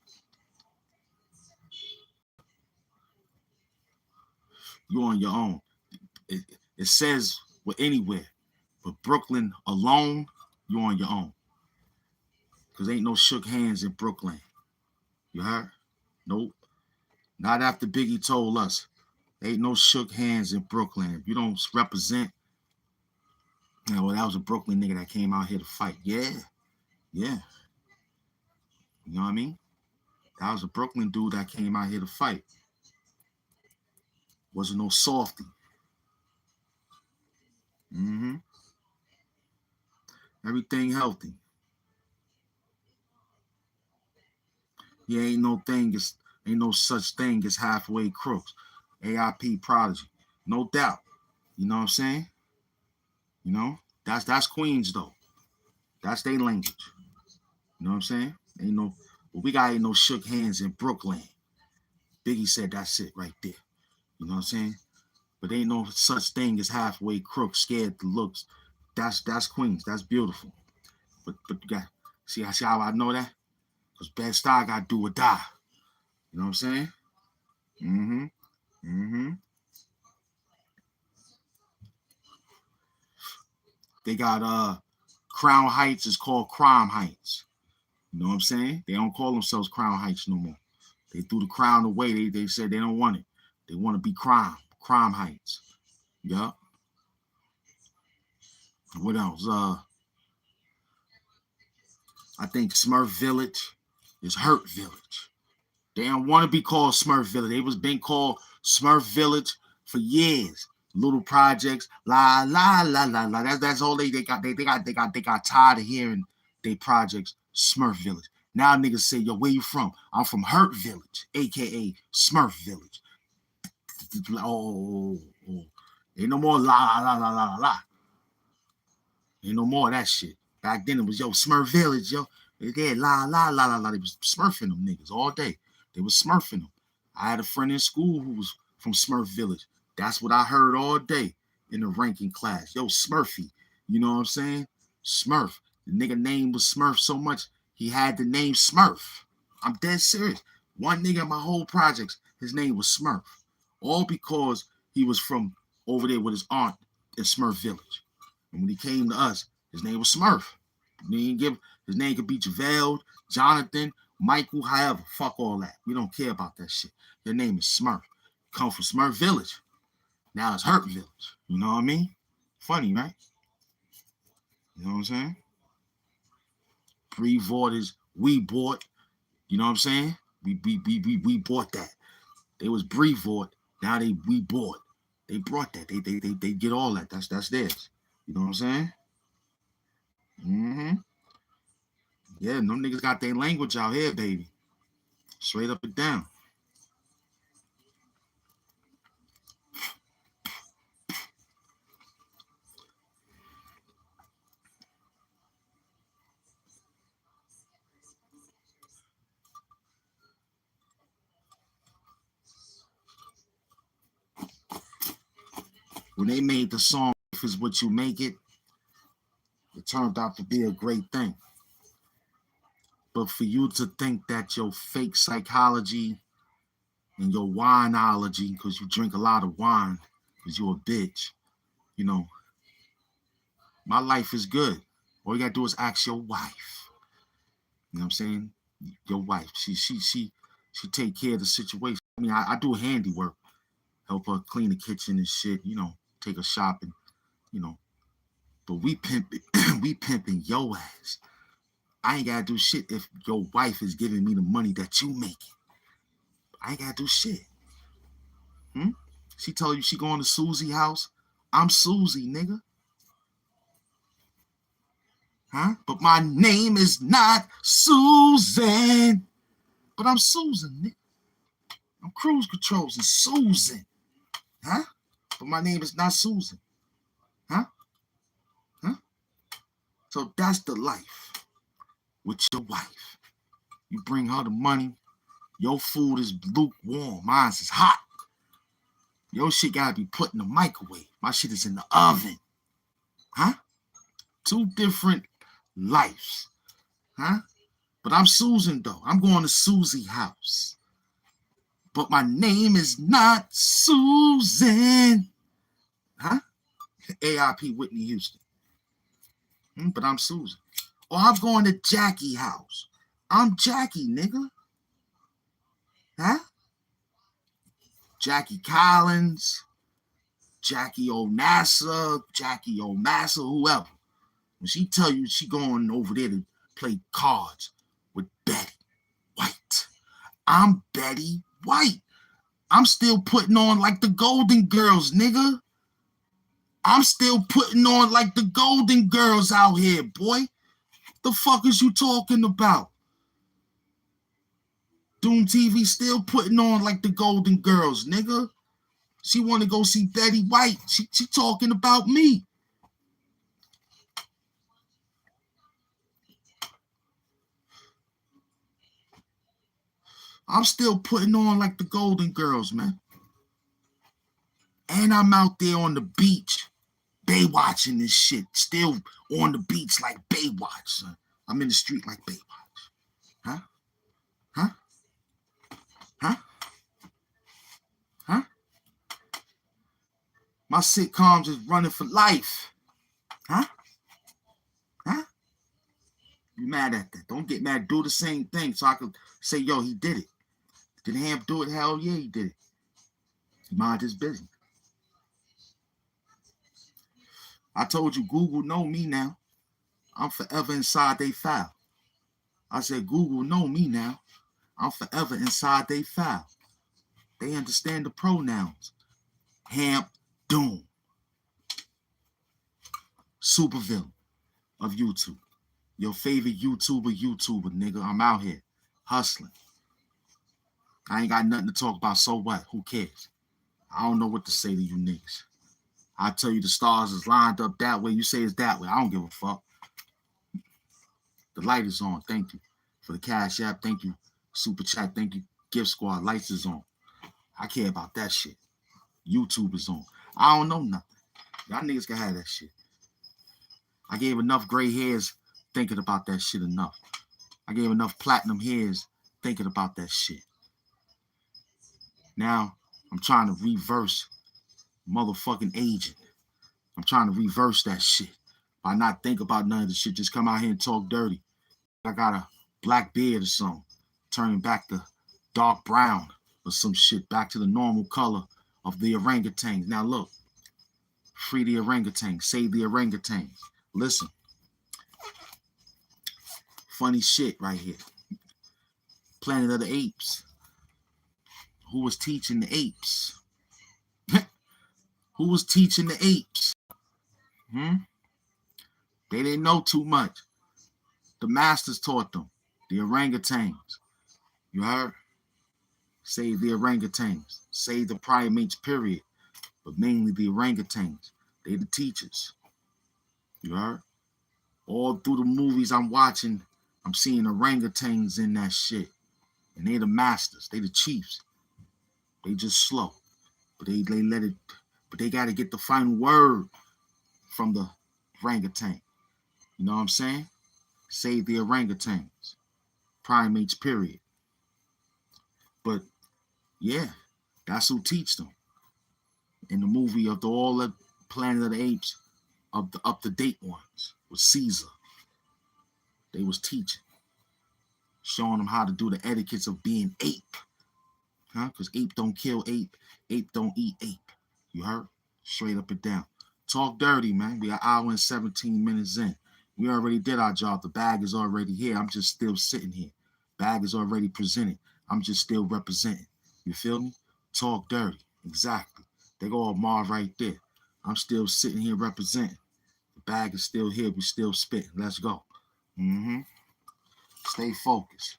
You on your own. It says well anywhere, but Brooklyn alone, you on your own. Cause ain't no shook hands in Brooklyn. You heard? Nope. Not after Biggie told us. Ain't no shook hands in Brooklyn. If you don't represent, you know, well, that was a Brooklyn nigga that came out here to fight. Yeah. You know what I mean? That was a Brooklyn dude that came out here to fight. Wasn't no softy. Mm-hmm. Everything healthy. Yeah, ain't no such thing as halfway crooks. AIP prodigy. No doubt. You know what I'm saying? You know? That's Queens though. That's their language. You know what I'm saying? Ain't no well, we got ain't no shook hands in Brooklyn. Biggie said that's it right there. You know what I'm saying? But ain't no such thing as halfway crook, scared to looks. That's Queens. That's beautiful. But you got see how I know that? Because Bed Stuy got do or die. You know what I'm saying? Mm-hmm. Mm-hmm. They got Crown Heights is called Crime Heights. You know what I'm saying? They don't call themselves Crown Heights no more. They threw the crown away. They said they don't want it. They want to be Crime Heights. Yup. What else? I think Smurf Village is Hurt Village. They don't want to be called Smurf Village. They was being called Smurf Village for years. Little projects, la la la la la. That's all they got. They got tired of hearing they projects Smurf Village. Now niggas say, yo, where you from? I'm from Hurt Village, aka Smurf Village. Oh. Ain't no more la la la la la. Ain't no more of that shit. Back then it was yo Smurf Village, yo. They did la la la la la. They was smurfing them niggas all day. They was smurfing them. I had a friend in school who was from Smurf Village. That's what I heard all day in the ranking class. Yo, Smurfy. You know what I'm saying? Smurf. The nigga name was Smurf so much he had the name Smurf. I'm dead serious. One nigga in my whole projects, his name was Smurf. All because he was from over there with his aunt in Smurf Village. And when he came to us, his name was Smurf. His name could be JaVale, Jonathan, Michael, however. Fuck all that. We don't care about that shit. Your name is Smurf. Come from Smurf Village. Now it's Hurt Village. You know what I mean? Funny, right? You know what I'm saying? Pre-bought is we bought. You know what I'm saying? We bought that. They was Brevoort. Now we bought. They brought that. They get all that. That's theirs. You know what I'm saying? Mm-hmm. Yeah, them niggas got their language out here, baby. Straight up and down. When they made the song "Life Is What You Make It," it turned out to be a great thing. But for you to think that your fake psychology and your wineology, because you drink a lot of wine, because you're a bitch, you know, my life is good. All you gotta do is ask your wife. You know what I'm saying? Your wife. She take care of the situation. I mean, I do handiwork, help her clean the kitchen and shit, you know, take her shopping, you know. But we pimping, we pimping your ass. I ain't gotta do shit if your wife is giving me the money that you make. I ain't gotta do shit. She told you she going to Susie house. I'm Susie, nigga. Huh? But my name is not Susan. But I'm Susan, nigga. I'm cruise controls and Susan. Huh? But my name is not Susan. Huh? Huh? So that's the life with your wife. You bring her the money. Your food is lukewarm. Mine's is hot. Your shit gotta be put in the microwave. My shit is in the oven. Huh? Two different lives. Huh? But I'm Susan though. I'm going to Susie house. But my name is not Susan. Huh? AIP Whitney Houston. But I'm Susan. Or I'm going to Jackie house. I'm Jackie, nigga. Huh? Jackie Collins, Jackie Onassa, whoever. When she tell you she going over there to play cards with Betty White. I'm Betty White. I'm still putting on like the Golden Girls, nigga. I'm still putting on like the Golden Girls out here, boy. The fuck is you talking about? Doom TV still putting on like the Golden Girls, nigga. She want to go see Betty White. She talking about me. I'm still putting on like the Golden Girls, man. And I'm out there on the beach, Baywatching this shit. Still on the beach like Baywatch, son. I'm in the street like Baywatch. Huh? Huh? Huh? Huh? My sitcoms is running for life. Huh? Huh? You mad at that? Don't get mad. Do the same thing so I can say, yo, he did it. Did HAMP do it? Hell yeah, he did it. He mind his business. I told you, Google know me now. I'm forever inside they file. I said, Google know me now. I'm forever inside they file. They understand the pronouns. HAMP, Doom. Supervillain of YouTube. Your favorite YouTuber, nigga. I'm out here hustling. I ain't got nothing to talk about, so what? Who cares? I don't know what to say to you niggas. I tell you the stars is lined up that way. You say it's that way. I don't give a fuck. The light is on. Thank you for the Cash App. Thank you. Super Chat. Thank you. Gift Squad. Lights is on. I care about that shit. YouTube is on. I don't know nothing. Y'all niggas can have that shit. I gave enough gray hairs thinking about that shit enough. I gave enough platinum hairs thinking about that shit. Now, I'm trying to reverse motherfucking aging. I'm trying to reverse that shit. By not think about none of the shit. Just come out here and talk dirty. I got a black beard or something. Turning back to dark brown or some shit. Back to the normal color of the orangutans. Now look. Free the orangutans. Save the orangutans. Listen. Funny shit right here. Planet of the Apes. Who was teaching the apes? Who was teaching the apes? They didn't know too much. The masters taught them. The orangutans. You heard? Save the orangutans. Save the primates, period. But mainly the orangutans. They the teachers. You heard? All through the movies I'm watching, I'm seeing orangutans in that shit. And they the masters. They the chiefs. They just slow. But they let it, but they got to get the final word from the orangutan. You know what I'm saying? Save the orangutans. Primates, period. But yeah, that's who teach them. In the movie of all the Planet of the Apes, of the up-to-date ones, was Caesar. They was teaching. Showing them how to do the etiquettes of being ape. Because ape don't kill ape. Ape don't eat ape. You heard? Straight up and down. Talk dirty, man. We are an hour and 17 minutes in. We already did our job. The bag is already here. I'm just still sitting here. Bag is already presented. I'm just still representing. You feel me? Talk dirty. Exactly. They go all Marv right there. I'm still sitting here representing. The bag is still here. We still spitting. Let's go. Stay focused.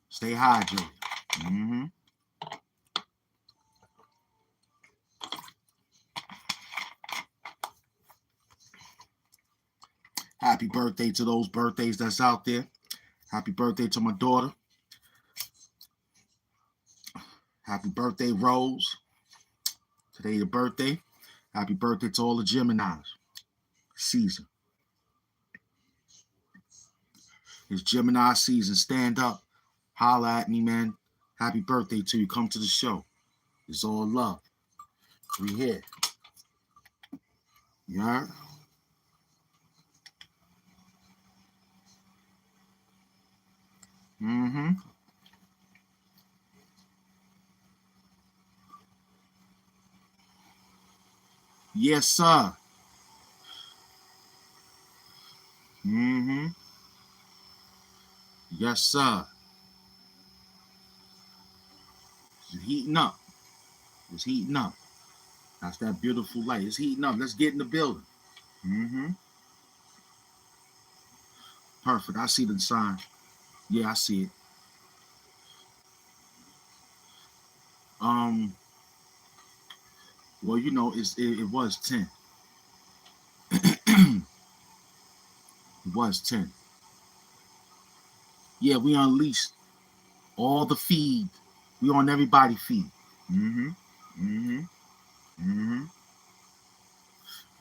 Stay hydrated. Happy birthday to those birthdays that's out there. Happy birthday to my daughter. Happy birthday, Rose. Today your birthday. Happy birthday to all the Geminis. Season. It's Gemini season. Stand up. Holla at me, man. Happy birthday to you. Come to the show. It's all love. We here. You heard? Yes, sir. Yes, sir. It's heating up. It's heating up. That's that beautiful light. It's heating up. Let's get in the building. Mm-hmm. Perfect. I see the sign. Yeah, I see it. Well, you know, it was 10. It was 10. Yeah, we unleashed all the feed. We on everybody feed. Mm-hmm. Mm-hmm. Mm-hmm.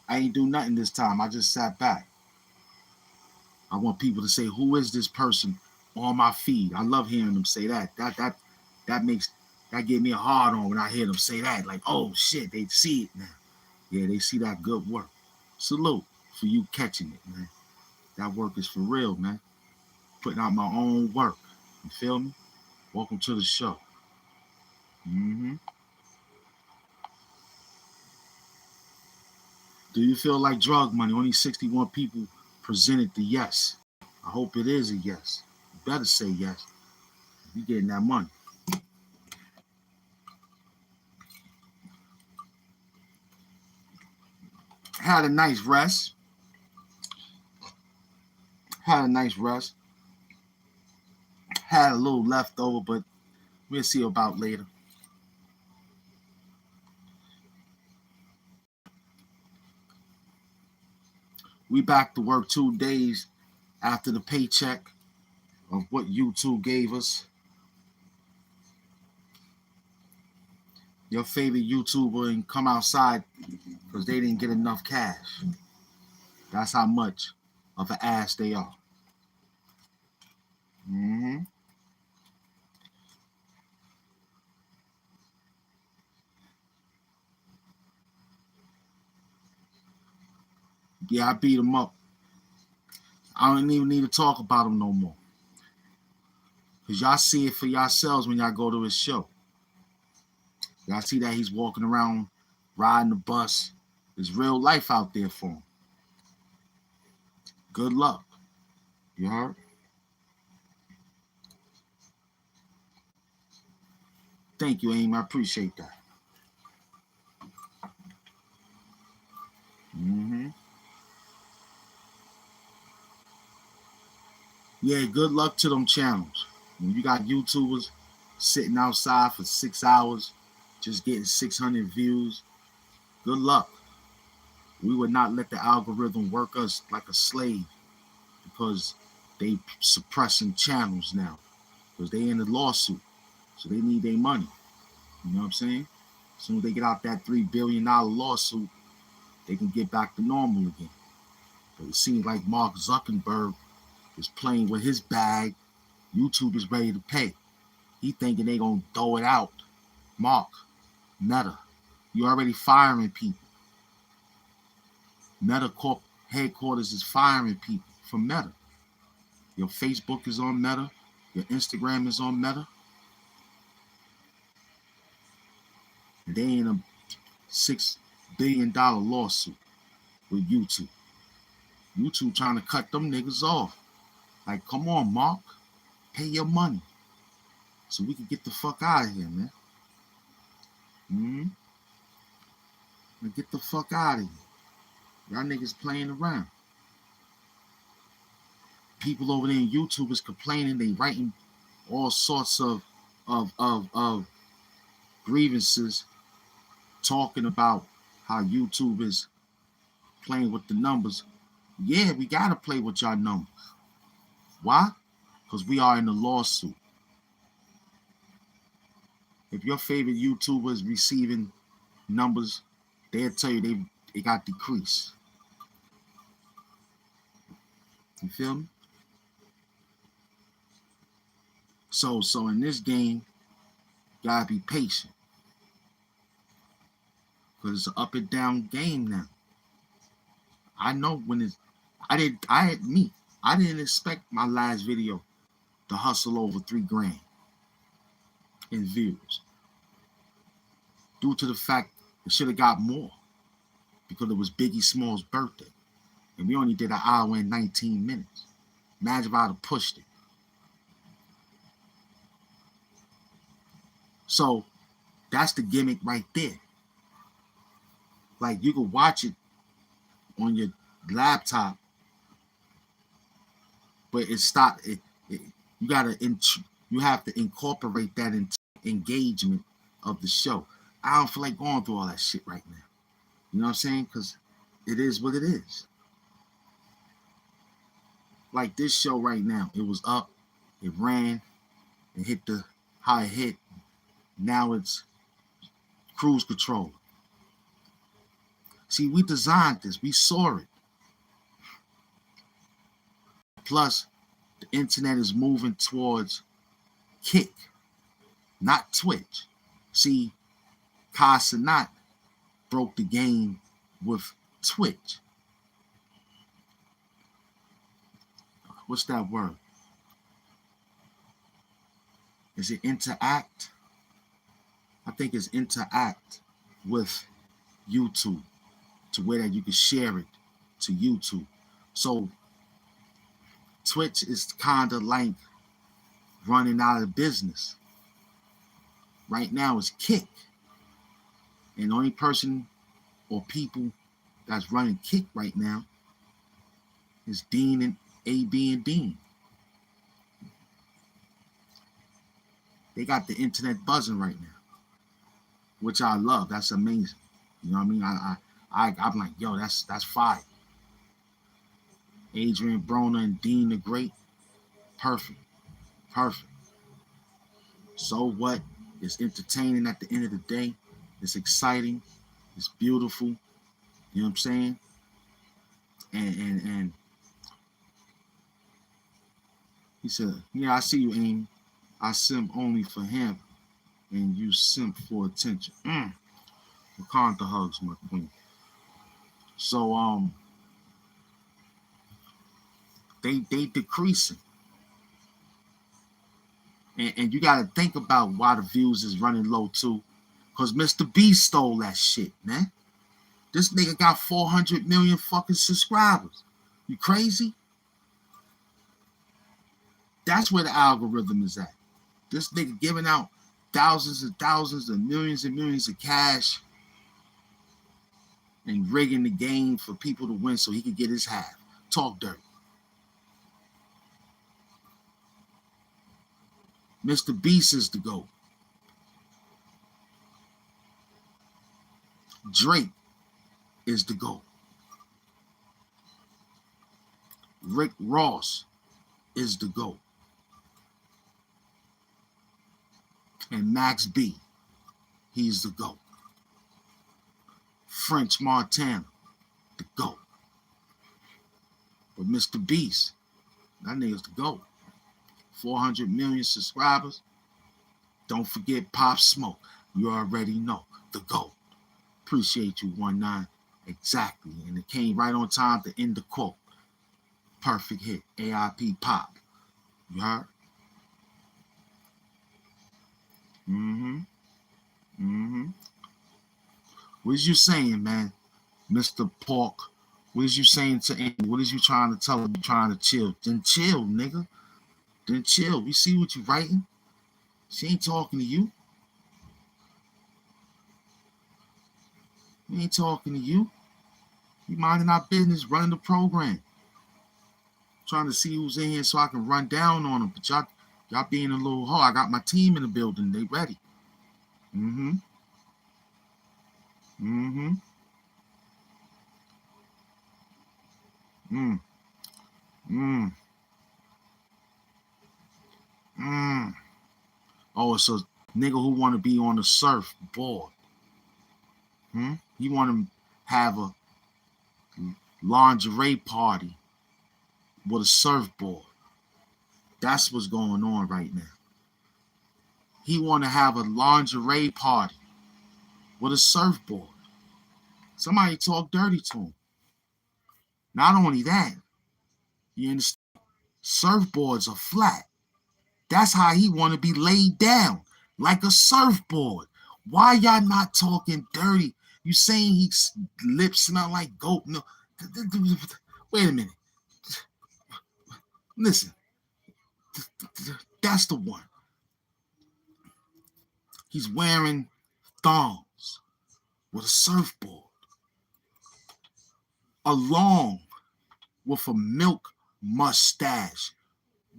I ain't do nothing this time. I just sat back. I want people to say, who is this person on my feed? I love hearing them say that. That gave me a hard on when I hear them say that. Like, oh shit, they see it now. Yeah, they see that good work. Salute for you catching it, man. That work is for real, man. Putting out my own work. You feel me? Welcome to the show. Mm-hmm. Do you feel like drug money? Only 61 people presented the yes. I hope it is a yes. You better say yes. You getting that money. Had a nice rest. Had a nice rest. Had a little leftover, but we'll see about later. We back to work 2 days after the paycheck of what YouTube gave us. Your favorite YouTuber and come outside because they didn't get enough cash. That's how much of an ass they are. Mm-hmm. Yeah, I beat them up. I don't even need to talk about him no more. Because y'all see it for yourselves when y'all go to his show. Y'all see that he's walking around, riding the bus. There's real life out there for him. Good luck. You heard? Thank you, Aim. I appreciate that. Mm-hmm. Yeah, good luck to them channels. When you got YouTubers sitting outside for 6 hours, just getting 600 views, good luck. We would not let the algorithm work us like a slave because they suppressing channels now because they in the lawsuit. So they need their money. You know what I'm saying? As soon as they get out that $3 billion lawsuit, they can get back to normal again. But it seems like Mark Zuckerberg is playing with his bag. YouTube is ready to pay. He thinking they gonna throw it out. Mark, Meta, you already firing people. Meta Corp headquarters is firing people from Meta. Your Facebook is on Meta. Your Instagram is on Meta. And they in a $6 billion lawsuit with YouTube. YouTube trying to cut them niggas off. Like, come on, Mark. Pay your money. So we can get the fuck out of here, man. Get the fuck out of here. Y'all niggas playing around. People over there in YouTube is complaining. They writing all sorts of grievances, talking about how YouTube is playing with the numbers. Yeah, we gotta play with y'all numbers. Why? Because we are in a lawsuit. If your favorite YouTuber is receiving numbers, they'll tell you they got decreased. You feel me? So in this game, you gotta be patient. Because it's an up and down game now. I know when it's I didn't expect my last video to hustle over 3 grand in views. Due to the fact it should have got more because it was Biggie Small's birthday. And we only did an hour and 19 minutes. Imagine if I'd have pushed it. So that's the gimmick right there. Like you could watch it on your laptop, but it stopped. You have to incorporate that into engagement of the show. I don't feel like going through all that shit right now. You know what I'm saying? Because it is what it is. Like this show right now, it was up, it ran, it hit the high hit. Now it's cruise control. See, we designed this. We saw it. Plus, the internet is moving towards Kick, not Twitch. See, Kai Cenat broke the game with Twitch. What's that word? Is it interact? I think it's interact with YouTube to where that you can share it to YouTube. So Twitch is kind of like running out of business. Right now it's Kick. And the only person or people that's running Kick right now is Dean and AB and Dean. They got the internet buzzing right now, which I love. That's amazing. You know what I mean? I'm like, yo, that's fire. Adrian Broner and Dean the Great. Perfect. So what? It's entertaining at the end of the day. It's exciting. It's beautiful. You know what I'm saying? And he said, yeah, I see you, Amy. I simp only for him, and you simp for attention. Wakanda hugs, my queen. So they decreasing. And you gotta think about why the views is running low too. Cause Mr. B stole that shit, man. This nigga got 400 million fucking subscribers. You crazy? That's where the algorithm is at. This nigga giving out thousands and thousands and millions of cash and rigging the game for people to win so he can get his half. Talk dirty. Mr. Beast is the GOAT. Drake is the GOAT. Rick Ross is the GOAT. And Max B, he's the GOAT. French Montana, the GOAT. But Mr. Beast, that nigga's the GOAT. 400 million subscribers. Don't forget Pop Smoke. You already know, the GOAT. Appreciate you, 19. Exactly. And it came right on time to end the quote. Perfect hit. AIP Pop. You heard? What is you saying, man? Mr. Pork. What is you saying to Amy? What is you trying to tell him? You trying to chill. Then chill, nigga. Then chill. We see what you writing. She ain't talking to you. We ain't talking to you. We minding our business, running the program. Trying to see who's in here so I can run down on them. But y'all being a little hard. I got my team in the building. They ready. Oh, it's a nigga who want to be on the surfboard. He want to have a lingerie party with a surfboard. That's what's going on right now. He want to have a lingerie party with a surfboard. Somebody talk dirty to him. Not only that, you understand? Surfboards are flat. That's how he want to be laid down, like a surfboard. Why y'all not talking dirty? You saying his lips smell like goat? No. Wait a minute. Listen. That's the one. He's wearing thongs with a surfboard. along with a milk mustache,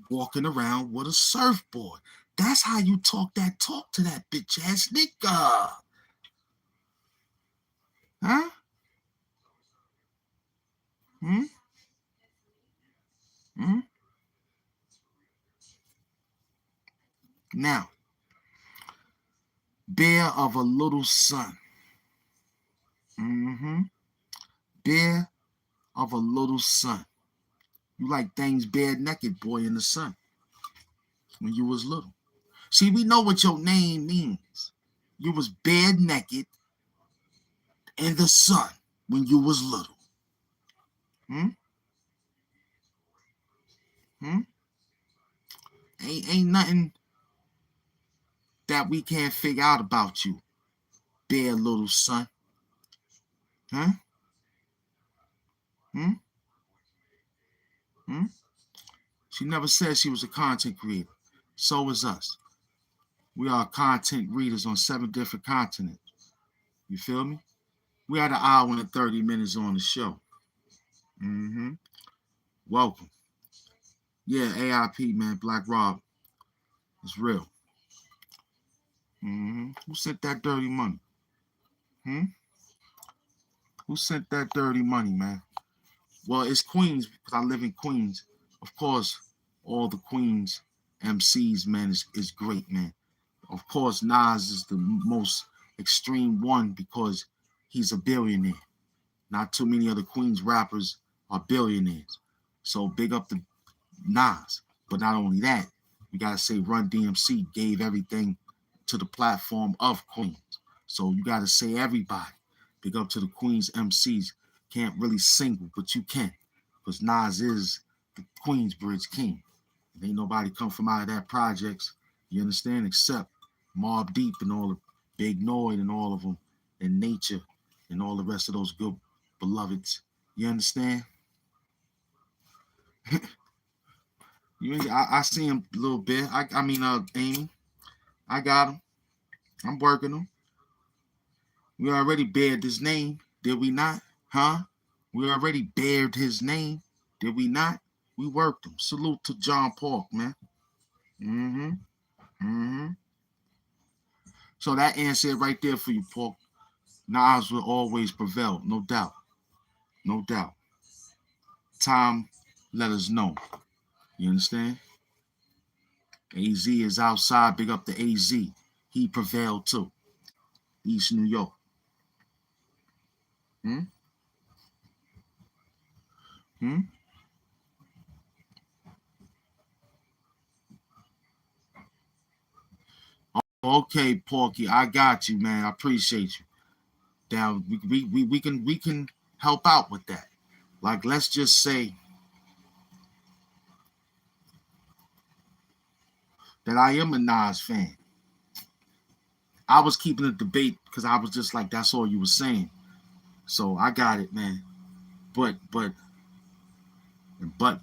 walking around with a surfboard. That's how you talk that talk to that bitch ass nigga. Huh? Hmm? Hmm? Now, bear of a little son. Mm-hmm. Bear of a little son. You like things bare naked, boy, in the sun when you was little. See, we know what your name means. You was bare naked in the sun when you was little. Hmm? Hmm? Ain't nothing that we can't figure out about you, bare little son. Huh? Hmm? Hmm? She never said she was a content creator. So is us. We are content readers on 7 different continents. You feel me? We had an hour and 30 minutes on the show. Mm-hmm. Welcome. Yeah, AIP, man. Black Rob. It's real. Mm-hmm. Who sent that dirty money? Hmm? Who sent that dirty money, man? Well, it's Queens because I live in Queens. Of course, all the Queens MCs, man, is great, man. Of course, Nas is the most extreme one because he's a billionaire. Not too many other Queens rappers are billionaires. So big up to Nas. But not only that, we gotta say Run DMC gave everything to the platform of Queens. So you gotta say everybody. Big up to the Queens MCs. Can't really single, but you can. Because Nas is the Queensbridge king. And ain't nobody come from out of that projects, you understand, except Mobb Deep and all the Big Noid and all of them, and Nature and all the rest of those good beloveds. You understand? I see him a little bit. Amy, I got him. I'm working him. We already bared his name, did we not? Huh? We already bared his name, did we not? We worked him. Salute to John Park, man. Mm-hmm. Mm-hmm. So that answer right there for you, Park. Nas will always prevail, no doubt. No doubt. Time, let us know. You understand? AZ is outside. Big up to AZ. He prevailed too. East New York. Hmm? Hmm? Okay, Porky, I got you, man. I appreciate you. Now we can help out with that. Like, let's just say that I am a Nas fan. I was keeping the debate because I was just like, that's all you were saying. So I got it, man. But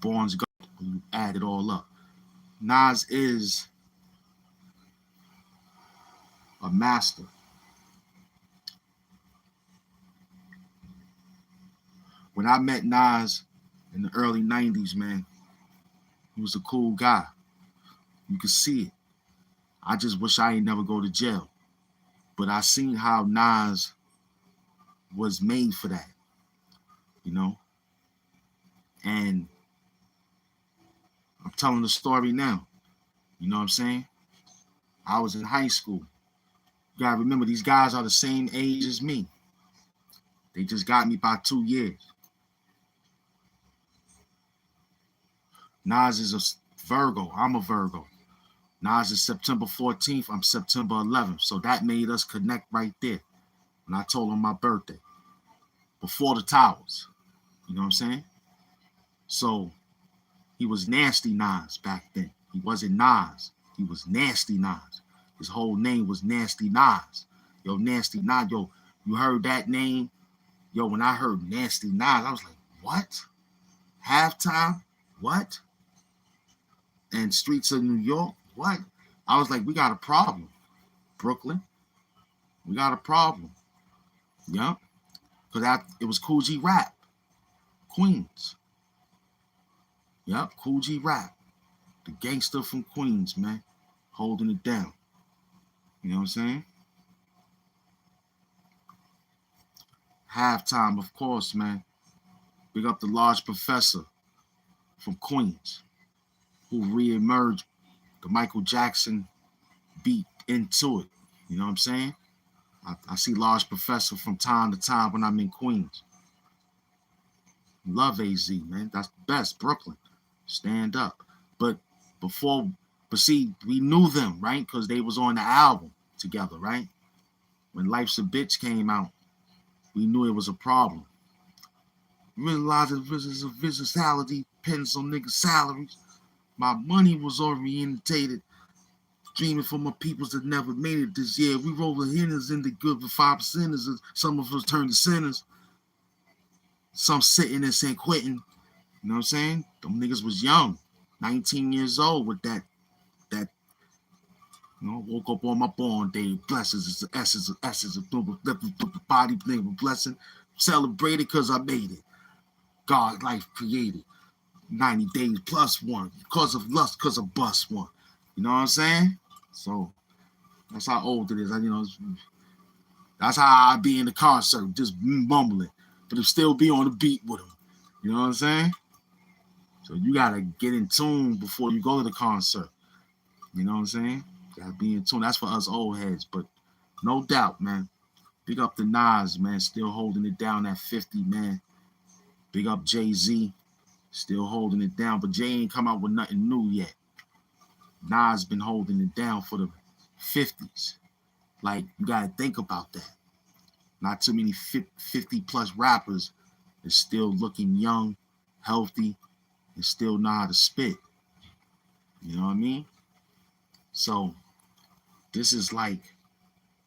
Born's go when you add it all up. Nas is a master. When I met Nas in the early 90s, man, he was a cool guy. You could see it. I just wish I ain't never go to jail. But I seen how Nas was made for that, you know? And I'm telling the story now. You know what I'm saying? I was in high school. You gotta remember, these guys are the same age as me. They just got me by 2 years. Nas is a Virgo. I'm a Virgo. Nas is September 14th. I'm September 11th. So that made us connect right there. And I told him my birthday. Before the towers. You know what I'm saying? So he was Nasty Nas back then. He wasn't Nas. He was Nasty Nas. His whole name was Nasty Nas. Yo, Nasty Nas. Yo, you heard that name? Yo, when I heard Nasty Nas, I was like, what? Halftime? What? And Streets of New York? What? I was like, we got a problem. Brooklyn, we got a problem. Yeah. Because it was Cool G Rap. Queens. Yep, Cool G Rap. The gangster from Queens, man. Holding it down. You know what I'm saying? Halftime, of course, man. Big up the Large Professor from Queens, who re-emerged the Michael Jackson beat into it. You know what I'm saying? I see Large Professor from time to time when I'm in Queens. Love AZ, man. That's the best. Brooklyn. Stand up. But see, we knew them, right? Because they was on the album together, right? When Life's a Bitch came out, we knew it was a problem. Realized the business of physicality depends on niggas' salaries. My money was orientated, dreaming for my peoples that never made it this year. We roll the hitters into good for 5%ers. Some of us turn to sinners. Some sitting in San Quentin. You know what I'm saying? Them niggas was young, 19 years old with that. Woke up on my born day. Blessings is the essence of body name blessing. Celebrated because I made it. God life created. 90 days plus one. Because of lust, because of bust one. You know what I'm saying? So that's how old it is. That's how I be in the concert, just mumbling, but it still be on the beat with them. You know what I'm saying? So you gotta get in tune before you go to the concert. You know what I'm saying? Gotta be in tune. That's for us old heads, but no doubt, man. Big up the Nas, man, still holding it down at 50, man. Big up Jay-Z, still holding it down, but Jay ain't come out with nothing new yet. Nas been holding it down for the 50s. Like, you gotta think about that. Not too many 50 plus rappers is still looking young, healthy, and still know how to spit. You know what I mean? So this is like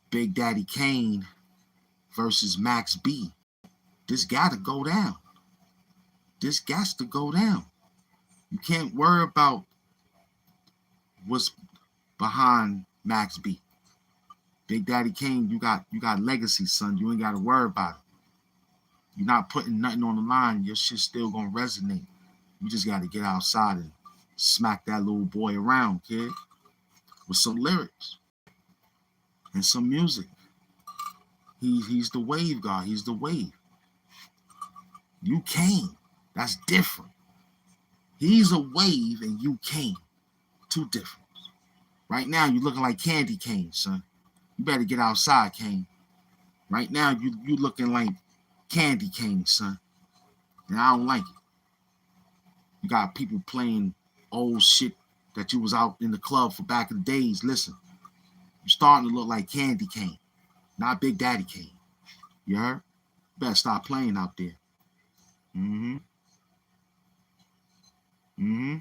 Big Daddy Kane versus Max B. This gotta go down. This got to go down. You can't worry about what's behind Max B. Big Daddy Kane, you got legacy, son. You ain't got to worry about it. You're not putting nothing on the line. Your shit's still gonna resonate. You just got to get outside and smack that little boy around, kid, with some lyrics and some music. He's the wave guy. He's the wave. You Kane. That's different. He's a wave and you Kane. Two different. Right now, you're looking like Candy Cane, son. You better get outside, Kane. Right now, you looking like Candy Cane, son. And I don't like it. You got people playing old shit that you was out in the club for back in the days. Listen, you're starting to look like Candy Cane, not Big Daddy Kane. You heard? You better stop playing out there. Mm-hmm. Mm-hmm.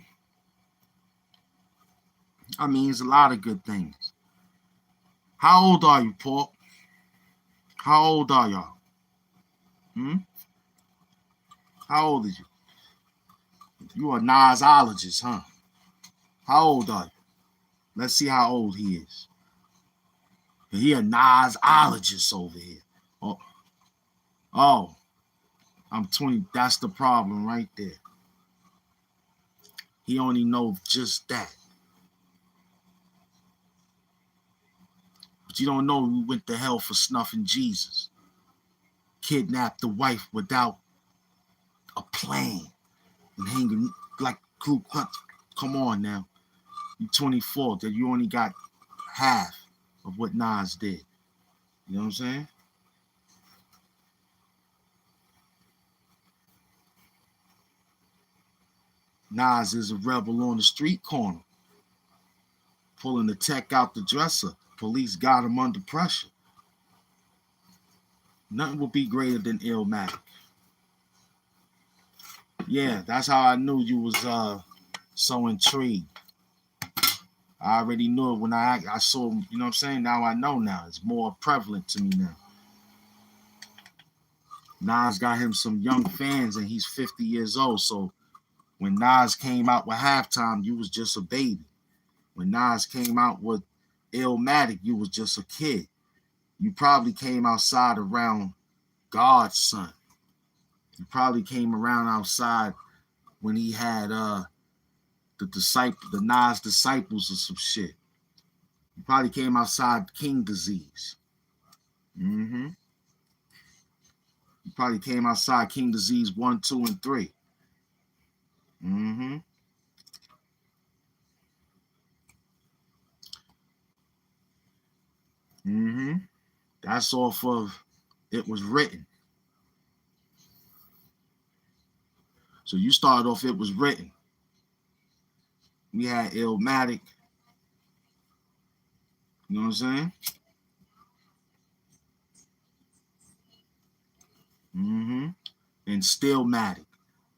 I mean, it's a lot of good things. How old are you, Paul? How old are y'all? How old is you? You are a Nasologist, huh? How old are you? Let's see how old he is. He a Nasologist over here. Oh, I'm 20. That's the problem right there. He only knows just that. But you don't know we went to hell for snuffing Jesus. Kidnapped the wife without a plan. And hanging like Ku Klux. Come on now. You're 24. That you only got half of what Nas did. You know what I'm saying? Nas is a rebel on the street corner. Pulling the tech out the dresser. Police got him under pressure. Nothing will be greater than Illmatic. Yeah, that's how I knew you was so intrigued. I already knew it when I saw, you know what I'm saying? Now I know now. It's more prevalent to me now. Nas got him some young fans and he's 50 years old. So when Nas came out with Halftime, you was just a baby. When Nas came out with Illmatic, you was just a kid. You probably came outside around God's son. He probably came around outside when he had the Nas disciples or some shit. He probably came outside King Disease. Mm-hmm. He probably came outside King Disease 1, 2, and 3. Mm-hmm. Mm-hmm. That's off of It Was Written. So you started off It Was Written. We had Illmatic. You know what I'm saying? Mm-hmm. And Stillmatic.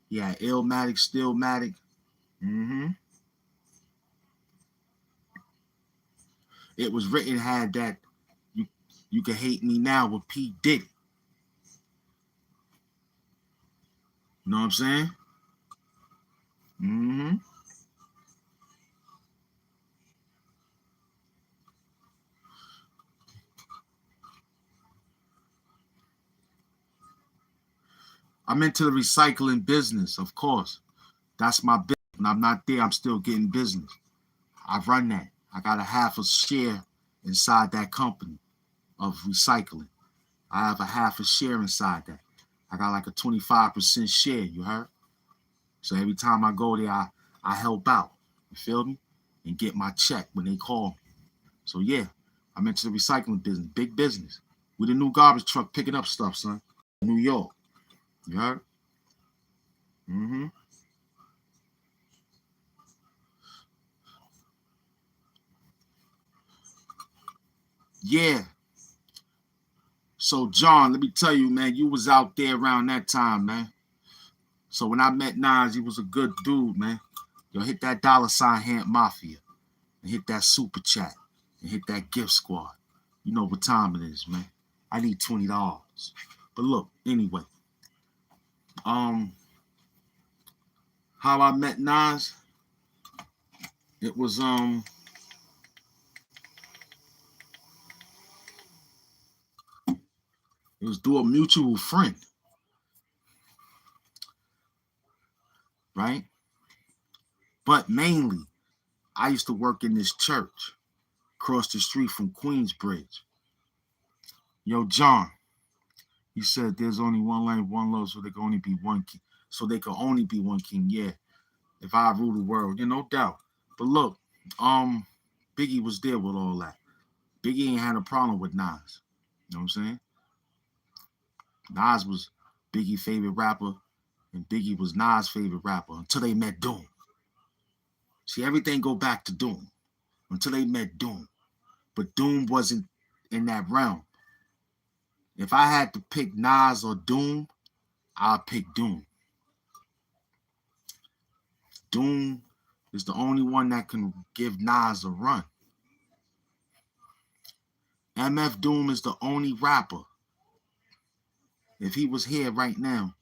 Yeah, Illmatic, Stillmatic. Mm-hmm. It Was Written had that you can hate me now with P. Diddy. You know what I'm saying? Mm-hmm. I'm into the recycling business, of course. That's my business. When I'm not there, I'm still getting business. I run that. I got a half a share inside that company of recycling. I have a half a share inside that. I got like a 25% share, you heard? So every time I go there, I help out. You feel me? And get my check when they call me. So yeah, I'm into the recycling business, big business. We the new garbage truck picking up stuff, son. New York. You heard? Mm-hmm. Yeah. So John, let me tell you, man, you was out there around that time, man. So when I met Nas, he was a good dude, man. Yo, hit that $ HAMP Mafia and hit that super chat and hit that gift squad. You know what time it is, man. I need $20. But look, anyway, um, how I met Nas, it was through a mutual friend, right? But mainly, I used to work in this church across the street from Queensbridge. Yo, John, he said there's only one life, one love, so there can only be one king. So they can only be one king, yeah. If I rule the world, no doubt. But look, Biggie was there with all that. Biggie ain't had a problem with Nas. You know what I'm saying? Nas was Biggie's favorite rapper, and Biggie was Nas' favorite rapper until they met Doom. See, everything go back to Doom until they met Doom. But Doom wasn't in that realm. If I had to pick Nas or Doom, I'll pick Doom. Doom is the only one that can give Nas a run. MF Doom is the only rapper. If he was here right now,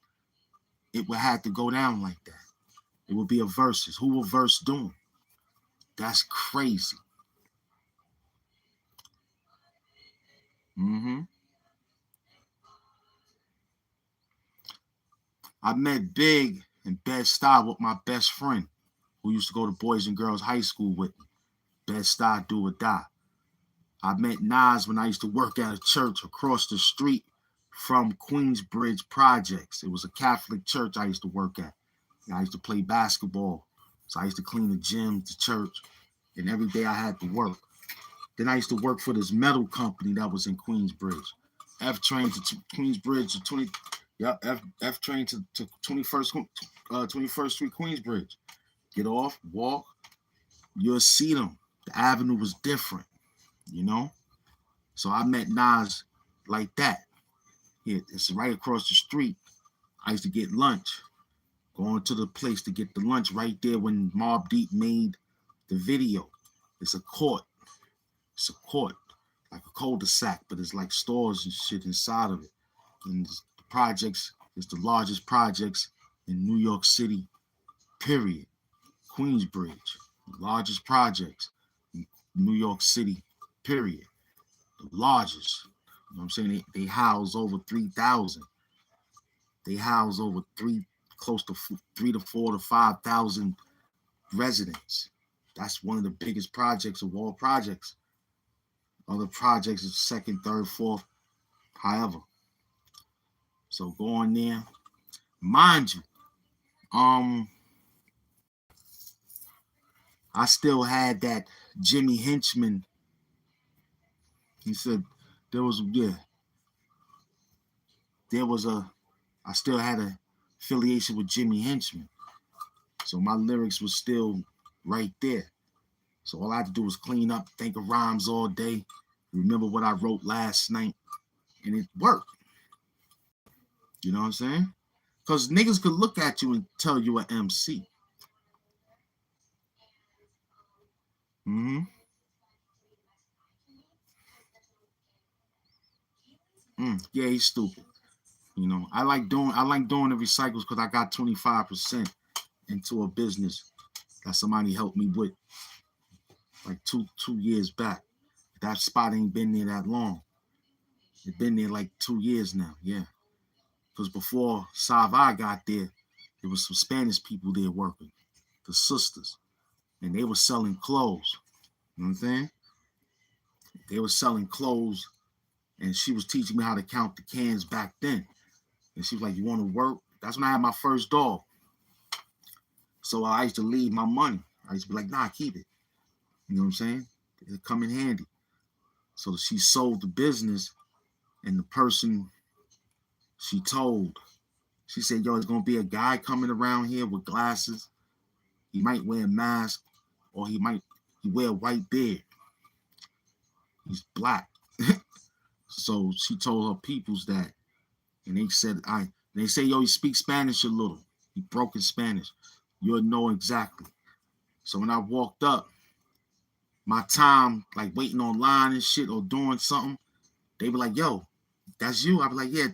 it would have to go down like that. It would be a versus. Who will verse Doom? That's crazy. Mm-hmm. I met Big and Bed-Stuy with my best friend who used to go to Boys and Girls High School with me. Bed-Stuy, do or die. I met Nas when I used to work at a church across the street from Queensbridge Projects. It was a Catholic church I used to work at. And I used to play basketball. So I used to clean the gym, the church, and every day I had to work. Then I used to work for this metal company that was in Queensbridge. F train to Queensbridge to 20. Yeah, F train to 21st Street, Queensbridge. Get off, walk. You'll see them. The avenue was different, you know. So I met Nas like that. Yeah, it's right across the street. I used to get lunch, going to the place to get the lunch right there when Mobb Deep made the video. It's a court. It's a court, like a cul-de-sac, but it's like stores and shit inside of it. And the projects is the largest projects in New York City, period. Queensbridge, the largest projects in New York City, period. The largest. You know what I'm saying? They house over 3,000. They house over close to 3 to 4 to 5,000 residents. That's one of the biggest projects of all projects. Other projects is second, third, fourth, however. So go on there. Mind you, I still had that Jimmy Henchman. He said there was I still had a affiliation with Jimmy Henchman. So my lyrics was still right there. So all I had to do was clean up, think of rhymes all day, remember what I wrote last night, and it worked. You know what I'm saying? Because niggas could look at you and tell you an MC. Yeah, he's stupid. You know, I like doing the recycles because I got 25% into a business that somebody helped me with like two years back. That spot ain't been there that long. It's been there like 2 years now, yeah. Because before Sava got there was some Spanish people there working, the sisters, and they were selling clothes. You know what I'm saying? They were selling clothes, and she was teaching me how to count the cans back then. And she was like, "You want to work?" That's when I had my first dog. So I used to leave my money. I used to be like, "Nah, keep it." You know what I'm saying? It come in handy. So she sold the business, and the person she told, she said, "Yo, it's gonna be a guy coming around here with glasses. He might wear a mask, or he wear a white beard. He's black." So she told her peoples that, and they said, they say, "Yo, he speaks Spanish a little. He broke in Spanish. You'll know exactly." So when I walked up, my time like waiting online and shit or doing something, they be like, "Yo, that's you?" I be like, "Yeah."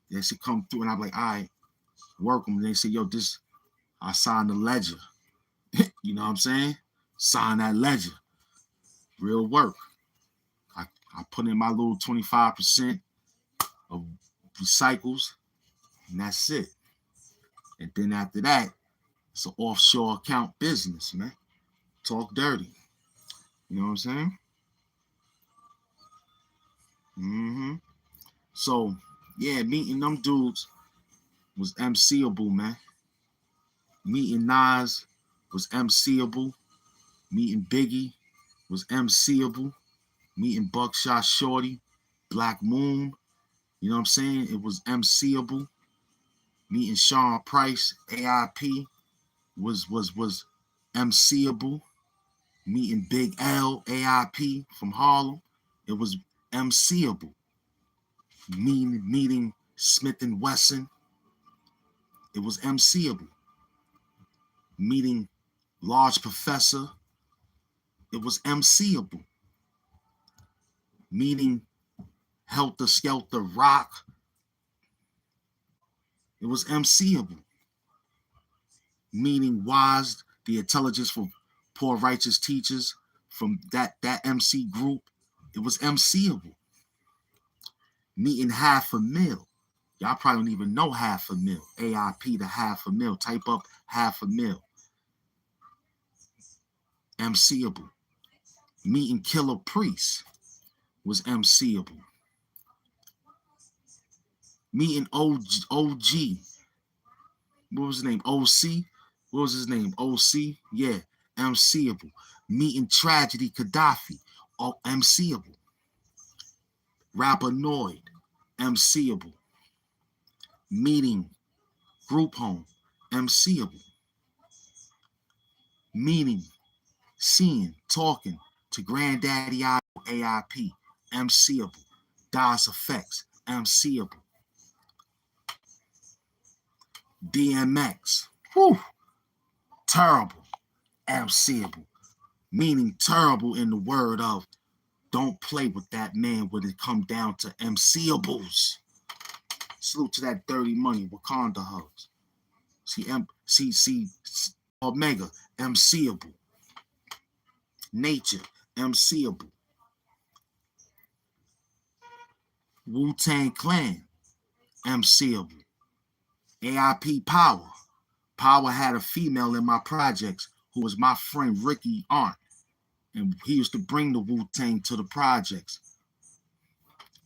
They should come through, and I be like, "All right, work them." And they say, "Yo, I signed the ledger." You know what I'm saying? Sign that ledger. Real work. I put in my little 25% of recycles, and that's it. And then after that, it's an offshore account business, man. Talk dirty. You know what I'm saying? So, yeah, meeting them dudes was MCable, man. Meeting Nas was MCable. Meeting Biggie was MCable. Meeting Buckshot Shorty, Black Moon, you know what I'm saying? It was MCable. Meeting Sean Price, AIP, was MCable. Meeting Big L, AIP from Harlem, it was MCable. Meeting Smith and Wesson, it was MCable. Meeting Large Professor, it was MCable. Meeting Helter Skelter Rock, it was MCable. Meeting Wise, the Intelligence for Poor Righteous Teachers from that MC group, it was MCable. Meeting Half a Mil. Y'all probably don't even know Half a Mil. AIP to Half a Mil. Type up Half a Mil. MCable. Meeting Killer Priest was MCable. Meeting OG. What was his name? OC? What was his name? OC? Yeah, MCable. Meeting Tragedy Gaddafi. Oh, MCable. Rapper Noid. MCable. Meeting Group Home. MCable. Meeting, seeing, talking to Granddaddy AIP. MCable. Das Effects. MCable. DMX. Whew. Terrible. MCable. Meaning terrible in the word of don't play with that man when it come down to MCables. Salute to that dirty money, Wakanda hugs. See, Omega, MCable. Nature, MCable. Wu-Tang Clan, MCable. AIP Power. Power had a female in my projects who was my friend Ricky aunt. And he used to bring the Wu-Tang to the projects.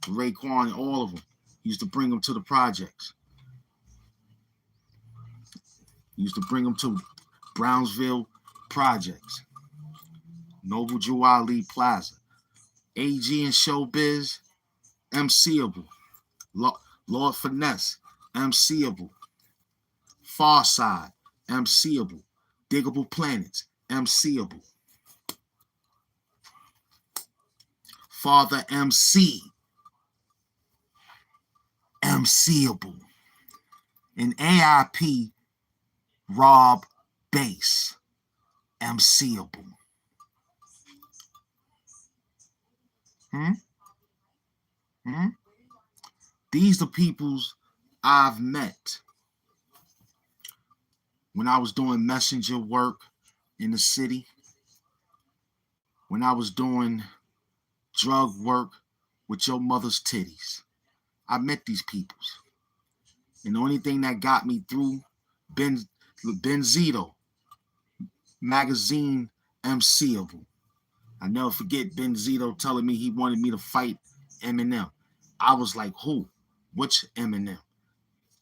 Raekwon and all of them. He used to bring them to the projects. He used to bring them to Brownsville projects. Noble Drew Ali Plaza. AG and Showbiz, MCable. Lord Finesse, MCable. Farside, MCable. Diggable Planets, MCable. Father MC, MCable. And AIP Rob Bass, MCable. These are peoples I've met when I was doing messenger work in the city, when I was doing drug work with your mother's titties. I met these peoples. And the only thing that got me through, Benzito, magazine MCable. I never forget Benzito telling me he wanted me to fight Eminem. I was like, who? Which Eminem?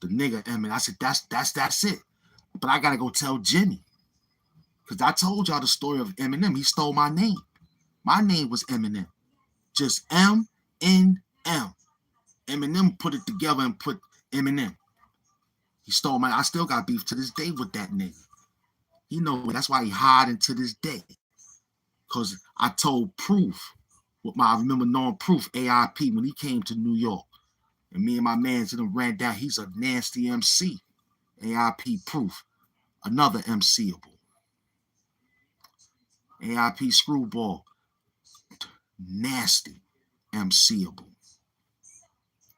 The nigga Eminem. I said, that's it. But I gotta go tell Jimmy. Because I told y'all the story of Eminem. He stole my name. My name was Eminem. Just M-N-M. Eminem put it together and put Eminem. He stole my, I still got beef to this day with that nigga. You know, that's why he hiding to this day. Because I told Proof, I remember knowing Proof, AIP, when he came to New York. And me and my man to them ran down. He's a nasty MC. AIP Proof, another MCable. AIP Screwball, nasty MCable.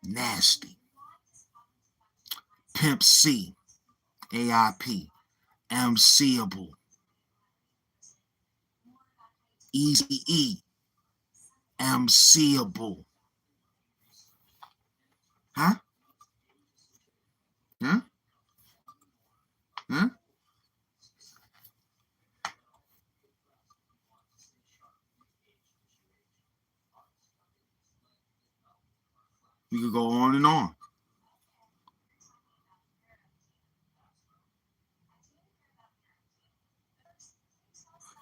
Nasty. Pimp C, AIP, MCable. Easy E, MCable. Huh? Huh? Huh? We could go on and on.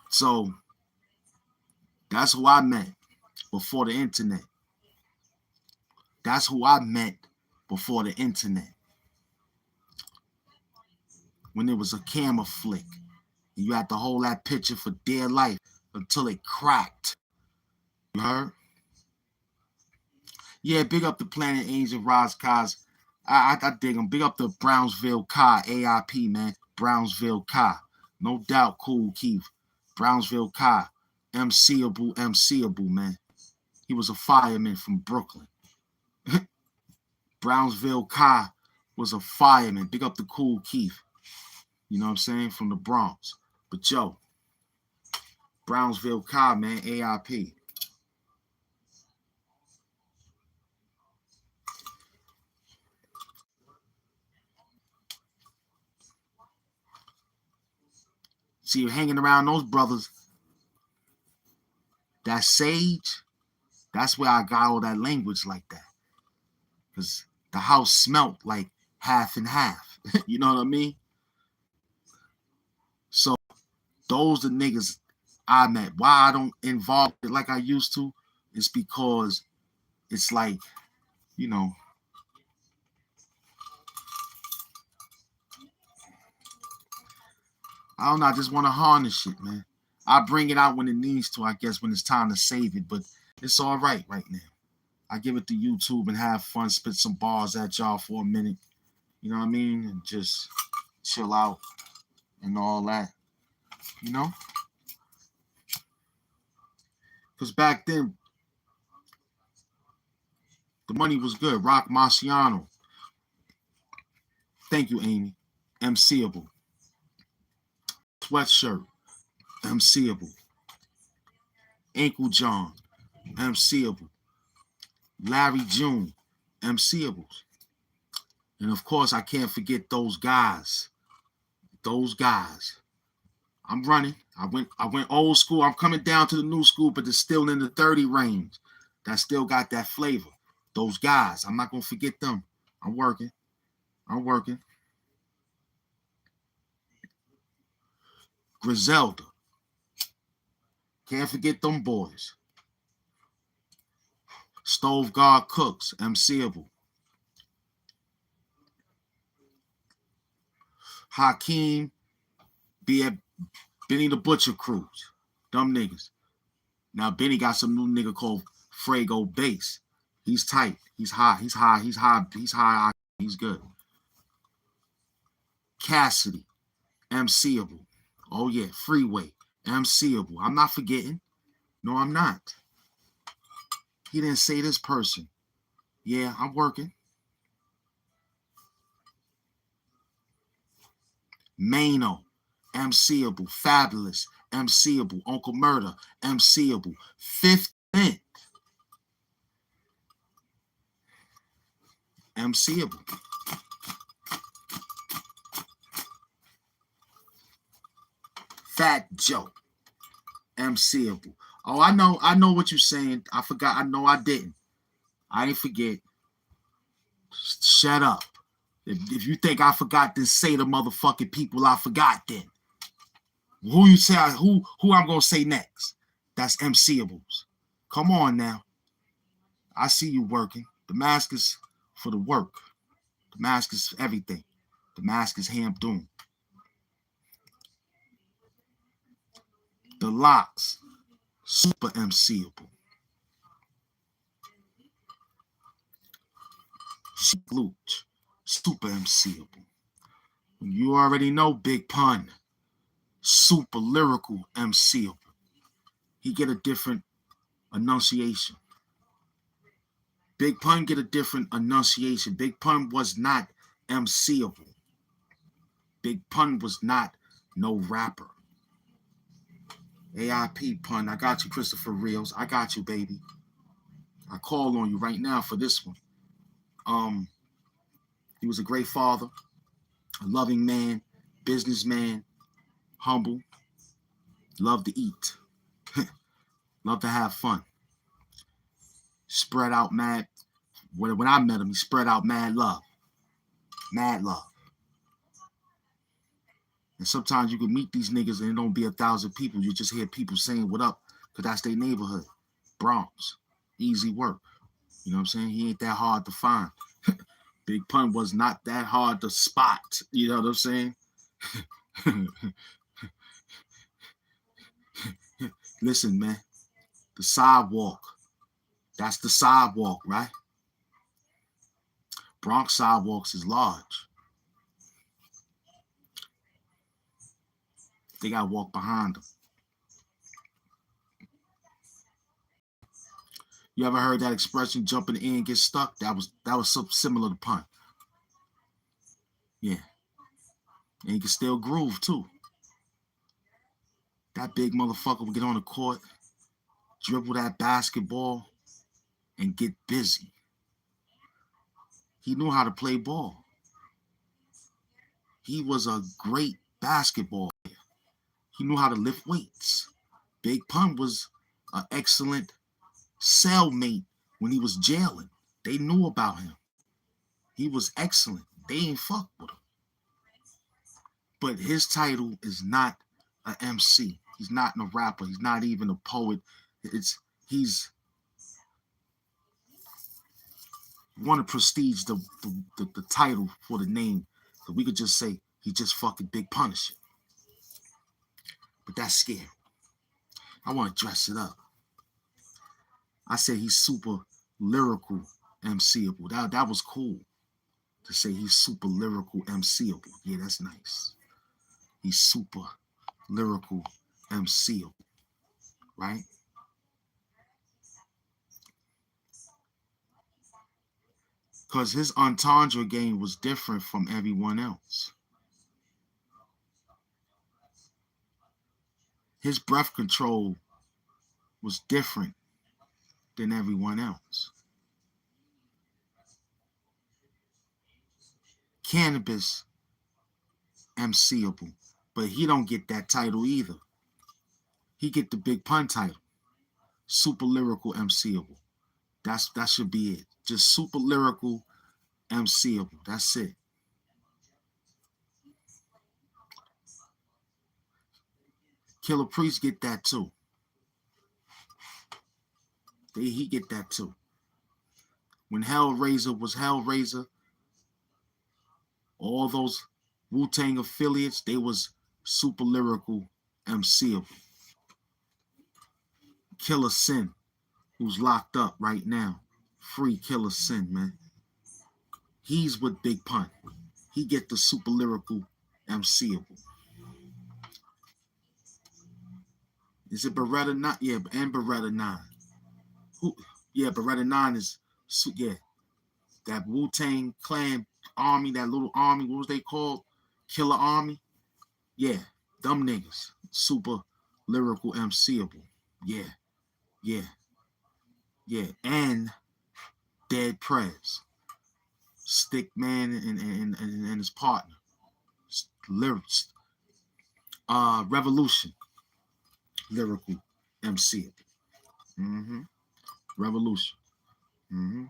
So that's who I met before the internet. That's who I met before the internet. When it was a camera flick. And you had to hold that picture for dear life until it cracked. You heard? Yeah, big up the Planet Angel Roscos. I dig him. Big up the Brownsville Kai, AIP, man. Brownsville Kai. No doubt, Cool Keith. Brownsville Kai. MCable, man. He was a fireman from Brooklyn. Brownsville Kai was a fireman. Big up the Cool Keith. You know what I'm saying? From the Bronx. But yo, Brownsville Kai, man, AIP. See, you're hanging around those brothers. That sage, that's where I got all that language like that. Because the house smelt like half and half. You know what I mean? So those are niggas I met. Why I don't involve it like I used to is because it's like, you know, I don't know. I just want to harness shit, man. I bring it out when it needs to, I guess, when it's time to save it. But it's all right now. I give it to YouTube and have fun, spit some bars at y'all for a minute. You know what I mean? And just chill out and all that. You know? Because back then, the money was good. Rock Marciano. Thank you, Amy. MCable. Sweatshirt. MCable. Ankle John. MCable. Larry June. MCables. And of course, I can't forget those guys. Those guys. I'm running. I went old school. I'm coming down to the new school, but it's still in the 30 range. That still got that flavor. Those guys. I'm not gonna forget them. I'm working. Griselda. Can't forget them boys. Stove Guard Cooks, MCable. Hakeem, Benny the Butcher Cruz. Dumb niggas. Now Benny got some new nigga called Frago Bass. He's tight. He's high. He's good. Cassidy, MCable. Oh yeah, Freeway, MCable. I'm not forgetting. No, I'm not. He didn't say this person. Yeah, I'm working. Mano, MCable. Fabulous, MCable. Uncle Murder, MCable. 50 Cent, MCable. Fat Joe, MCable. Oh, I know what you're saying. I forgot. I know I didn't. I ain't forget. Shut up. If you think I forgot, then say the motherfucking people I forgot then. Who you say who I'm gonna say next? That's MCables. Come on now. I see you working. The mask is for the work. The mask is everything. The mask is HAMP Doom. The Locks, super MCable. Glooch, super MCable. You already know Big Pun, super lyrical MCable. He get a different enunciation. Big Pun get a different enunciation. Big Pun was not MCable. Big Pun was not no rapper. AIP Pun, I got you, Christopher Reels. I got you, baby. I call on you right now for this one. He was a great father, a loving man, businessman, humble, loved to eat, loved to have fun. Spread out mad. When I met him, he spread out mad love. Mad love. And sometimes you can meet these niggas and it don't be 1,000 people. You just hear people saying what up, because that's their neighborhood. Bronx. Easy work. You know what I'm saying? He ain't that hard to find. Big Pun was not that hard to spot. You know what I'm saying? Listen, man. The sidewalk. That's the sidewalk, right? Bronx sidewalks is large. They got to walk behind them. You ever heard that expression, jump in the air and get stuck? That was something similar to Pun. Yeah. And he can still groove, too. That big motherfucker would get on the court, dribble that basketball, and get busy. He knew how to play ball. He was a great basketball player. He knew how to lift weights. Big Pun was an excellent cellmate when he was jailing. They knew about him. He was excellent. They ain't fuck with him. But his title is not an MC. He's not a rapper. He's not even a poet. He's want to prestige the title for the name. So we could just say he just fucking Big Punisher. But that's scary. I want to dress it up. I said he's super lyrical MCable. That was cool to say he's super lyrical MCable. Yeah, that's nice. He's super lyrical MCable, right? Because his entendre game was different from everyone else. His breath control was different than everyone else. cannabis MCable, but he don't get that title either. He get the big pun title, super lyrical MCable. That should be it. Just super lyrical MCable. That's it. Killer Priest get that too. He get that too. When Hellraiser was Hellraiser, all those Wu-Tang affiliates, they was super lyrical MCable. Killer Sin, who's locked up right now. Free Killer Sin, man. He's with Big Pun. He get the super lyrical MCable. Is it Beretta 9? Yeah, and Beretta 9. Who? Yeah, Beretta 9 is, yeah. That Wu-Tang Clan army, that little army, what was they called? Killer Army? Yeah, them niggas. Super lyrical MCable. Yeah, yeah, yeah. And Dead Prez. Stick Man and his partner. Lyrics. Revolution. Lyrical MCable. Mm-hmm. Revolution. Mm-hmm.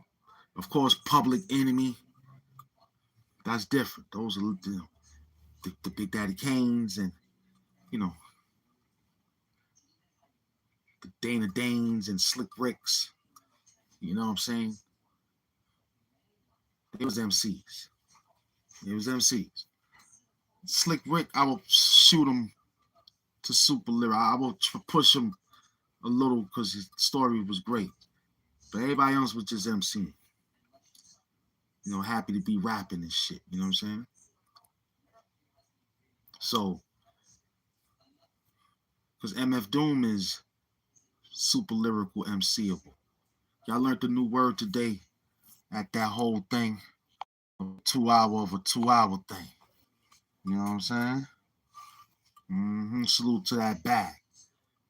Of course, Public Enemy. That's different. Those are, you know, the Big Daddy Kanes and, you know, the Dana Danes and Slick Ricks. You know what I'm saying? It was MCs. It was MCs. Slick Rick, I will shoot him to super lyric. I will push him a little because his story was great. But everybody else was just MCing. You know, happy to be rapping and shit. You know what I'm saying? So, because MF Doom is super lyrical MCable. Y'all learned the new word today at that whole thing. A 2 hour thing. You know what I'm saying? Salute to that bag.